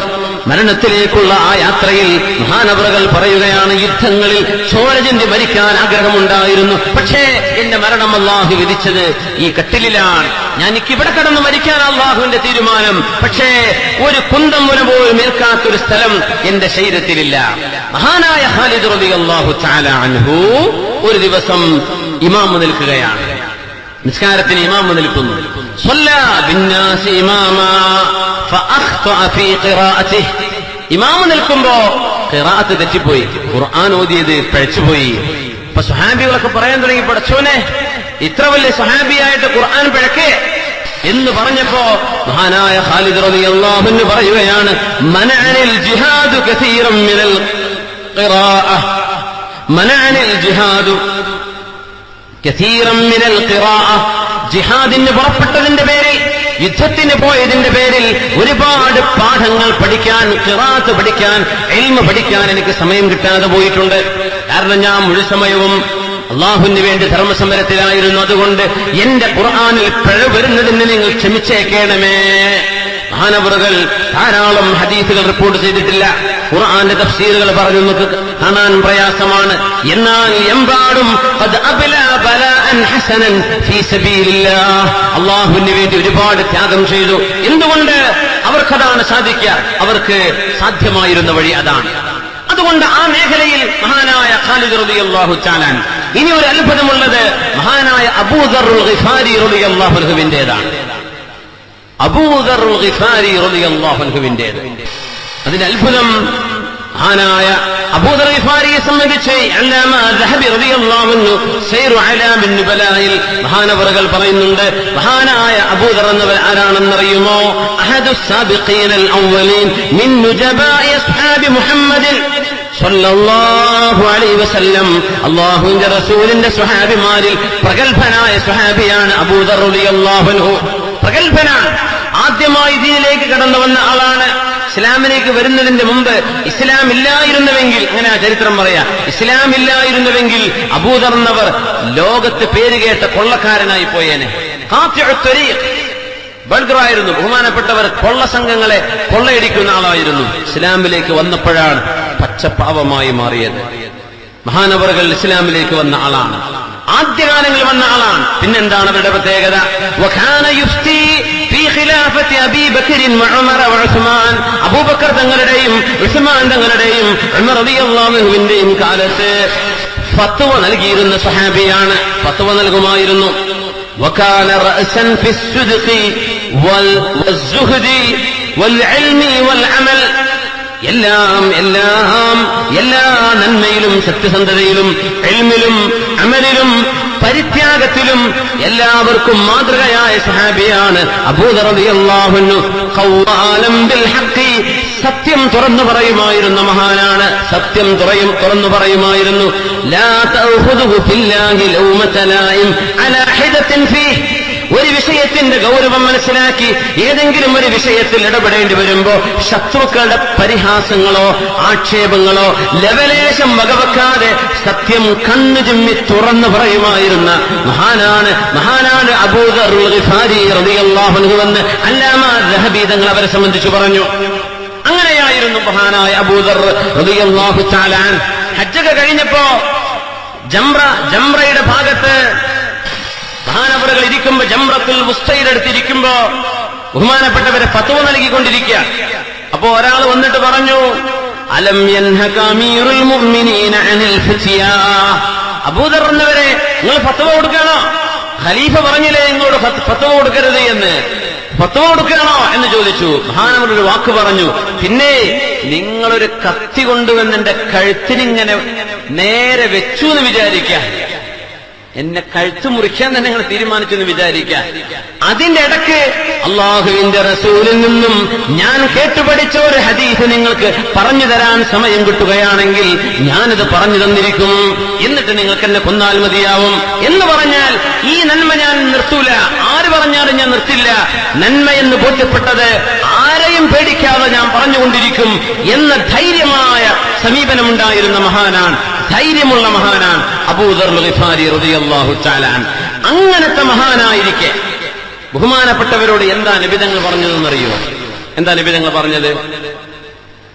C: മരണത്തിലേക്കുള്ള ആ യാത്രയിൽ മഹാനവറുകൾ പറയുകയാണ്, യുദ്ധങ്ങളിൽ ചോര ചിന്തി മരിക്കാൻ ആഗ്രഹമുണ്ടായിരുന്നു. പക്ഷേ എന്റെ മരണം അള്ളാഹു വിധിച്ചത് ഈ കട്ടിലിലാണ്. ഞാൻ എനിക്കിവിടെ കിടന്ന് മരിക്കാൻ അള്ളാഹുവിന്റെ തീരുമാനം. പക്ഷേ ഒരു കുന്തം മുന പോലും ഏൽക്കാത്തൊരു സ്ഥലം എന്റെ ശരീരത്തിലില്ല. മഹാനായ ഖാലിദ് റളിയല്ലാഹു തആല അൻഹു ഒരു ദിവസം ഇമാമ് നിൽക്കുകയാണ്, നിസ്കാരത്തിന് ഇമാമ് നിൽക്കുന്നു. സ്വല്ലാ ബിന്നാസി ഇമാമാ ഫഅഖ്തഅ ഫീ ഖിറാഅതിഹി. ഇമാമ് നിൽക്കുമ്പോ ഖിറാഅത്ത് തെറ്റിപ്പോയി, ഖുർആൻ ഓതിയത് പിഴച്ചുപോയി. അപ്പൊ സ്വഹാബികളൊക്കെ പറയാൻ തുടങ്ങി, പടച്ചോനെ ഇത്ര വലിയ സ്വഹാബിയായിട്ട് ഖുർആൻ പിഴക്കേ എന്ന് പറഞ്ഞപ്പോ മഹാനായ ഖാലിദ് റളിയല്ലാഹു അൻഹു പറയുകയാണ്, മനഅനിൽ ജിഹാദു കസീറൻ മിനൽ ഖിറാഅ, മനഅനിൽ ജിഹാദു കസീറൻ മിനൽ ഖിറാഅ. ജിഹാദിന് പുറപ്പെട്ടതിന്റെ പേരിൽ, യുദ്ധത്തിന് പോയതിന്റെ പേരിൽ ഒരുപാട് പാഠങ്ങൾ പഠിക്കാൻ, ഖിറാഅത്ത് പഠിക്കാൻ, ഇൽമ പഠിക്കാൻ എനിക്ക് സമയം കിട്ടാതെ പോയിട്ടുണ്ട്. കാരണം ഞാൻ മുഴു സമയവും അള്ളാഹുവിന് വേണ്ടി ധർമ്മസമരത്തിലായിരുന്നു. അതുകൊണ്ട് എന്റെ ഖുർആനിൽ പിഴവ് വരുന്നതിന് നിങ്ങൾ ക്ഷമിച്ചേക്കണമേ. മഹാനവറുകൾ ധാരാളം ഹദീസുകൾ റിപ്പോർട്ട് ചെയ്തിട്ടില്ല, ഖുർആന്റെ തഫ്സീറുകൾ പറഞ്ഞു നമുക്ക് കാണാൻ പ്രയാസമാണ്. എന്നാൽ എമ്പാടും അള്ളാഹുവിന് വേണ്ടി ഒരുപാട് ത്യാഗം ചെയ്തു. എന്തുകൊണ്ട്? അവർക്കതാണ് സാധിക്കുക, അവർക്ക് സാധ്യമായിരുന്ന വഴി അതാണ്. അതുകൊണ്ട് ആ മേഖലയിൽ മഹാനായ ഖാലിദ് റളിയല്ലാഹു തആല. ഇനി ഒരു അത്ഭുതമുള്ളത് മഹാനായ അബൂദറുൽ ഗിഫാരി റളിയല്ലാഹു അൻഹുവിന്റേതാണ്. അബൂദറുൽ ഗിഫാരി റളിയല്ലാഹു അൻഹുവിന്റേത്. അതിന്റെ അത്ഭുതം മഹാനായ അബൂദർ ഗിഫാരിയെ സംബന്ധിച്ച് അല്ലാമ ദഹബി റളിയല്ലാഹു അൻഹു സൈറു അലാമിൻ നുബലായിൽ മഹാനവറുകൾ പറയുന്നുണ്ട്, മഹാനായ അബൂദർ എന്നവർ ആരാണെന്നറിയുമോ? അഹദുസ് സാബിഖീനൽ അവ്വലീൻ മിൻ നുജബാഇ അസ്ഹാബി മുഹമ്മദിൻ സല്ലല്ലാഹു അലൈഹി വസല്ലം. അല്ലാഹുവിന്റെ റസൂലിന്റെ സ്വഹാബിമാരിൽ പ്രഗൽഭനായ സ്വഹാബിയാണ് അബൂദർ റളിയല്ലാഹു അൻഹു. പ്രഗൽഭനാണ്, ആദ്യമായി ദീനിലേക്ക് കടന്നു വന്ന ആളാണ്. ഇസ്ലാമിലേക്ക് വരുന്നതിന്റെ മുമ്പ് ഇസ്ലാം ഇല്ലായിരുന്നുവെങ്കിൽ, അങ്ങനെ ആ ചരിത്രം പറയാ, ഇസ്ലാം ഇല്ലായിരുന്നുവെങ്കിൽ അബൂദർ എന്നവർ ലോകത്ത് പേരുകേട്ട കൊള്ളക്കാരനായി പോയേനെ. ബൾഗറായിരുന്നു, ബഹുമാനപ്പെട്ടവർ കൊള്ള സംഘങ്ങളെ കൊള്ളയടിക്കുന്ന ആളായിരുന്നു. ഇസ്ലാമിലേക്ക് വന്നപ്പോഴാണ് പച്ചപ്പാവമായി മാറിയത്. മഹാനവറുകൾ ഇസ്ലാമിലേക്ക് വന്ന ആളാണ്, ആദ്യകാലങ്ങളിൽ വന്ന ആളാണ്. പിന്നെന്താണ് അവരുടെ പ്രത്യേകത? വകാന യുഫ്തി ഫീ ഖിലാഫത്തി അബീ ബക്കർ വഉമർ വഉസ്മാൻ, അബൂബക്കർ തങ്ങളുടെയും ഉസ്മാൻ തങ്ങളുടെയും ഉമർ റളിയല്ലാഹു അൻഹുവിന്റെയും കാലത്ത് ഫത്വ നൽകിയിരുന്ന സഹാബിയാണ്, ഫത്വ നൽകുമായിരുന്നു. വകാന റഅസൻ ഫിസ്സുദ്ഖി വൽസുഹ്ദി വൽഇൽമി വൽഅമൽ, എല്ലാ നന്മയിലും സത്യസന്ധതയിലും ഇൽമിലും അമലിലും പരിത്യാഗത്തിലും എല്ലാവർക്കും മാതൃകയായ സഹാബിയാണ് അബൂദർ റളിയല്ലാഹു അൻഹു. ഖവ്വാലം ബിൽ ഹഖ്, സത്യം തുറന്നു പറയുമായിരുന്ന മഹാനാണ്, സത്യം തുറന്നു പറയുമായിരുന്നു. ലാ തഅഖുദുഹു ഫില്ലാഹി ലൗമത ലായിം അലാ ഹിദത്തിൻ ഫീഹി, ഒരു വിഷയത്തിന്റെ ഗൗരവം മനസ്സിലാക്കി ഏതെങ്കിലും ഒരു വിഷയത്തിൽ ഇടപെടേണ്ടി വരുമ്പോ ശത്രുക്കളുടെ പരിഹാസങ്ങളോ ആക്ഷേപങ്ങളോ ലവലേശം വകവെക്കാതെ സത്യം കണ്ണു ചിമ്മി തുറന്നു പറയുമായിരുന്ന മഹാനാണ് അബൂദർ ഗിഫാരി റളിയല്ലാഹു അൻഹു എന്ന് അല്ലാമ ദഹബി തങ്ങൾ അവരെ സംബന്ധിച്ച് പറഞ്ഞു. അങ്ങനെയായിരുന്നു മഹാനായ അബൂദർ റളിയല്ലാഹു തആല. ഹജ്ജൊക്കെ കഴിഞ്ഞപ്പോ ജംറയുടെ ഭാഗത്ത് മഹാനവറുകൾ ഇരിക്കുമ്പോ, ജംറത്തുൽ വുസ്തയുടെ അടുത്തിരിക്കുമ്പോ ബഹുമാനപ്പെട്ടവരെ ഫത്വ നൽകിക്കൊണ്ടിരിക്കുക. അപ്പോ ഒരാൾ വന്നിട്ട് പറഞ്ഞു, അലം യൻഹക അമീറുൽ മുഅ്മിനീന അനിൽ ഫിത്യാ, അബൂദർ എന്നവരെ നിങ്ങൾ ഫത്വ കൊടുക്കണോ? ഖലീഫ പറഞ്ഞില്ലേ നിങ്ങളോട് ഫത്വ കൊടുക്കരുത് എന്ന്, ഫത്വ കൊടുക്കണോ എന്ന് ചോദിച്ചു. മഹാനവർ ഒരു വാക്ക് പറഞ്ഞു, പിന്നെ നിങ്ങളൊരു കത്തി കൊണ്ടുവന്ന് എന്റെ കഴുത്തിനിങ്ങനെ നേരെ വെച്ചു എന്ന് വിചാരിക്കാം, എന്നെ കഴുത്ത് മുറിക്കാൻ തന്നെ നിങ്ങൾ തീരുമാനിച്ചെന്ന് വിചാരിക്കാം. അതിന്റെ ഇടയ്ക്ക് അള്ളാഹുവിന്റെ റസൂലിൽ നിന്നും ഞാൻ കേട്ടുപഠിച്ച ഒരു ഹദീസ് നിങ്ങൾക്ക് പറഞ്ഞു തരാൻ സമയം കിട്ടുകയാണെങ്കിൽ ഞാനത് പറഞ്ഞു തന്നിരിക്കും, എന്നിട്ട് നിങ്ങൾക്ക് എന്നെ കൊന്നാൽ മതിയാവും എന്ന് പറഞ്ഞാൽ ഈ നന്മ ഞാൻ നിർത്തൂല, ആര് പറഞ്ഞാലും ഞാൻ നിർത്തില്ല. നന്മ എന്ന് ബോധ്യപ്പെട്ടത് ആരെയും പേടിക്കാതെ ഞാൻ പറഞ്ഞുകൊണ്ടിരിക്കും എന്ന ധൈര്യമായ സമീപനമുണ്ടായിരുന്ന മഹാനാണ്, ധൈര്യമുള്ള മഹാനാണ് അബൂദർ ഗിഫാരി റളിയല്ലാഹു തആല. അങ്ങനത്തെ മഹാനായിരിക്കെ ബഹുമാനപ്പെട്ടവരോട് എന്താ നബി തങ്ങൾ പറഞ്ഞതെന്നറിയോ? എന്താ നബി തങ്ങൾ പറഞ്ഞത്?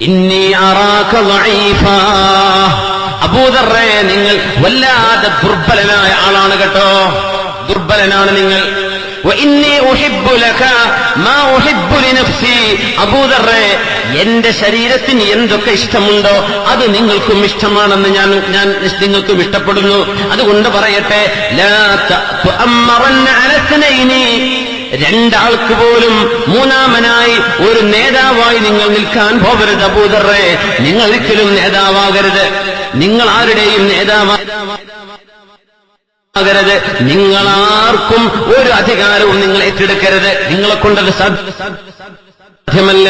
C: ഇന്നി അറാക ദഈഫാ, അബൂദറേ നിങ്ങൾ വല്ലാതെ ദുർബലനായ ആളാണ് കേട്ടോ, ദുർബലനാണ് നിങ്ങൾ. വഇന്നി ഉഹിബ്ബു ലക മാ ഉഹിബ്ബു ലിനഫ്സി, അബൂദറേ എന്റെ ശരീരത്തിന് എന്തൊക്കെ ഇഷ്ടമുണ്ടോ അത് നിങ്ങൾക്കും ഇഷ്ടമാണെന്ന് ഞാൻ നിങ്ങൾക്കും ഇഷ്ടപ്പെടുന്നു. അതുകൊണ്ട് പറയട്ടെ, ലാ തഅമ്മറന്ന അലസ്നൈനി, രണ്ടാൾക്ക് പോലും മൂന്നാമനായി ഒരു നേതാവായി നിങ്ങൾ നിൽക്കാൻ പോകരുത് അബൂദറേ, നിങ്ങൾ ഒരിക്കലും നേതാവാകരുത്, നിങ്ങൾ ആരുടെയും നേതാവാകരുത്, നിങ്ങളാർക്കും ഒരു അധികാരവും നിങ്ങൾ ഏറ്റെടുക്കരുത്, നിങ്ങളെ കൊണ്ടത് സാധ്യമല്ല.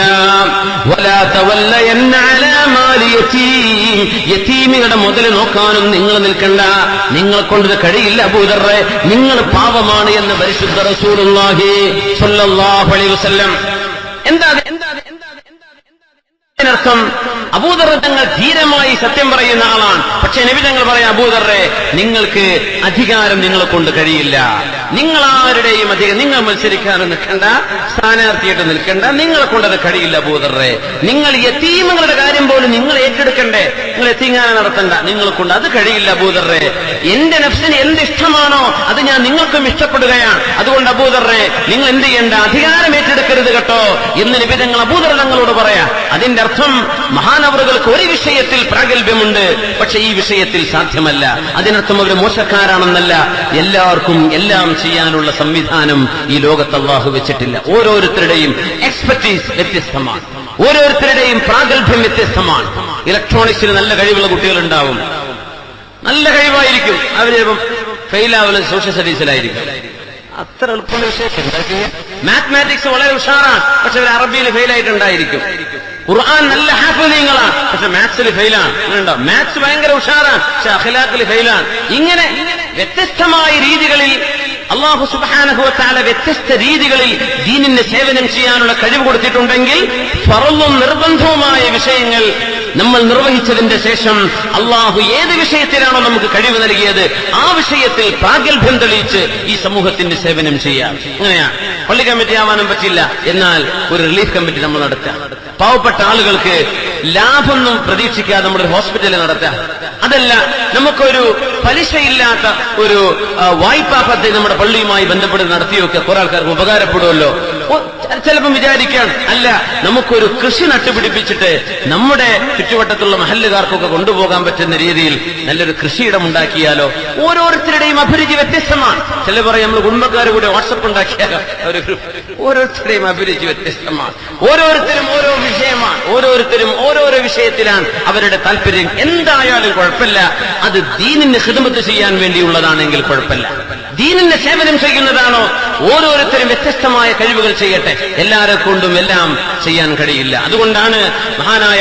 C: യതീമികളുടെ മുതൽ നോക്കാനും നിങ്ങൾ നിൽക്കണ്ട, നിങ്ങളെ കൊണ്ടത് കഴിയില്ല അബൂദറേ, നിങ്ങൾ പാവമാണ് എന്ന് പരിശുദ്ധ റസൂലുള്ളാഹി സ്വല്ലല്ലാഹു അലൈഹി വസല്ലം. എന്താ ർത്ഥം? അബൂദർ തങ്ങൾ ധീരമായി സത്യം പറയുന്ന ആളാണ്. പക്ഷെ നബി തങ്ങൾ പറയാം, അബൂദറേ നിങ്ങൾക്ക് അധികാരം നിങ്ങളെ കൊണ്ട് കഴിയില്ല, നിങ്ങൾ ആരുടെയും അധികാരം, നിങ്ങൾ മത്സരിക്കാനും നിൽക്കണ്ട, സ്ഥാനാർത്ഥിയായിട്ട് നിൽക്കണ്ട, നിങ്ങളെ കൊണ്ടത് കഴിയില്ല അബൂദറേ. നിങ്ങൾ യതീമുകളുടെ കാര്യം പോലും നിങ്ങൾ ഏറ്റെടുക്കണ്ടേ, നിങ്ങൾ യതീംഖാന നടത്തണ്ട, നിങ്ങളെ കൊണ്ട് അത് കഴിയില്ല അബൂദറേ. എന്റെ നഫ്സിന് എന്തിഷ്ടമാണോ അത് ഞാൻ നിങ്ങൾക്കും ഇഷ്ടപ്പെടുകയാണ്, അതുകൊണ്ട് അബൂദറേ നിങ്ങൾ എന്ത് ചെയ്യണ്ട, അധികാരം ഏറ്റെടുക്കരുത് കേട്ടോ എന്ന് നബി തങ്ങൾ അബൂദർ തങ്ങളോട് പറയാം. അതിന്റെ അർത്ഥം മഹാനവറുകൾക്ക് ഒരു വിഷയത്തിൽ പ്രാഗൽഭ്യമുണ്ട്, പക്ഷെ ഈ വിഷയത്തിൽ സാധ്യമല്ല. അതിനർത്ഥം അവർ മോശക്കാരാണെന്നല്ല, എല്ലാവർക്കും എല്ലാം ചെയ്യാനുള്ള സംവിധാനം ഈ ലോകത്ത് അല്ലാഹു വെച്ചിട്ടില്ല. ഓരോരുത്തരുടെയും എക്സ്പെർട്ടീസ് വ്യത്യസ്തമാണ്, ഓരോരുത്തരുടെയും പ്രാഗൽഭ്യം വ്യത്യസ്തമാണ്. ഇലക്ട്രോണിക്സിൽ നല്ല കഴിവുള്ള കുട്ടികളുണ്ടാവും, നല്ല കഴിവായിരിക്കും, അവര് ഫെയിലാവുന്ന സോഷ്യൽ സ്റ്റഡീസിലായിരിക്കും. അത്ര എളുപ്പമുള്ള വിഷയമൊക്കെ ഉണ്ടാക്കിയ മാത്തമാറ്റിക്സ് വളരെ ഉഷാറാണ്, പക്ഷെ അവർ അറബിയിൽ ഫെയിലായിട്ടുണ്ടായിരിക്കും. ഖുർആൻ നല്ല ഹാഫിളീങ്ങളാണ്, പക്ഷെ മാത്സിൽ ഫെയിലാണ്. മാത്സ് ഭയങ്കര ഉഷാറാണ്, പക്ഷെ അഖ്ലാഖിൽ ഫെയിലാണ്. ഇങ്ങനെ വ്യത്യസ്തമായ രീതികളിൽ അല്ലാഹു സുബ്ഹാനഹു വ തആല വ്യത്യസ്ത രീതികളിൽ ദീനിന് സേവനം ചെയ്യാനുള്ള കഴിവ് കൊടുത്തിട്ടുണ്ടെങ്കിൽ ഫർളും നിർബന്ധവുമായ വിഷയങ്ങൾ നമ്മൾ നിർവഹിച്ചതിന്റെ ശേഷം അള്ളാഹു ഏത് വിഷയത്തിലാണോ നമുക്ക് കഴിവ് നൽകിയത് ആ വിഷയത്തിൽ പ്രാഗൽഭ്യം തെളിയിച്ച് ഈ സമൂഹത്തിന്റെ സേവനം ചെയ്യാം. അങ്ങനെയാ പള്ളി കമ്മിറ്റി ആവാനും പറ്റില്ല, എന്നാൽ ഒരു റിലീഫ് കമ്മിറ്റി നമ്മൾ നടത്താം. പാവപ്പെട്ട ആളുകൾക്ക് ലാഭമൊന്നും പ്രതീക്ഷിക്കാതെ നമ്മളൊരു ഹോസ്പിറ്റലിൽ നടത്താം. അതല്ല, നമുക്കൊരു പലിശയില്ലാത്ത ഒരു വായ്പാ പദ്ധതി നമ്മുടെ പള്ളിയുമായി ബന്ധപ്പെട്ട് നടത്തിയൊക്കെ കുറെ ആൾക്കാർക്ക് ഉപകാരപ്പെടുമല്ലോ. ചിലപ്പം വിചാരിക്കാൻ, അല്ല നമുക്കൊരു കൃഷി നട്ടുപിടിപ്പിച്ചിട്ട് നമ്മുടെ ചുറ്റുവട്ടത്തുള്ള മഹല്ലുകാർക്കൊക്കെ കൊണ്ടുപോകാൻ പറ്റുന്ന രീതിയിൽ നല്ലൊരു കൃഷിയിടം ഉണ്ടാക്കിയാലോ. ഓരോരുത്തരുടെയും അഭിരുചി വ്യത്യസ്തമാണ്. ചില പറയും നമ്മൾ കുടുംബക്കാർ കൂടെ വാട്സപ്പ് ഉണ്ടാക്കിയാലോ. ഓരോരുത്തരുടെയും അഭിരുചി വ്യത്യസ്തമാണ്. ഓരോരുത്തരും ഓരോ വിഷയമാണ്. ഓരോരുത്തരും ഓരോരോ വിഷയത്തിലാണ് അവരുടെ താല്പര്യം. എന്തായാലും കുഴപ്പമില്ല, അത് ദീനിന് ഖിദ്മത്ത് ചെയ്യാൻ വേണ്ടിയുള്ളതാണെങ്കിൽ കുഴപ്പമില്ല. ദീനിന്റെ സേവനം ചെയ്യുന്നതാണോ, ഓരോരുത്തരും വ്യത്യസ്തമായ കഴിവുകൾ ചെയ്യട്ടെ. എല്ലാരെ കൊണ്ടും എല്ലാം ചെയ്യാൻ കഴിയില്ല. അതുകൊണ്ടാണ് മഹാനായ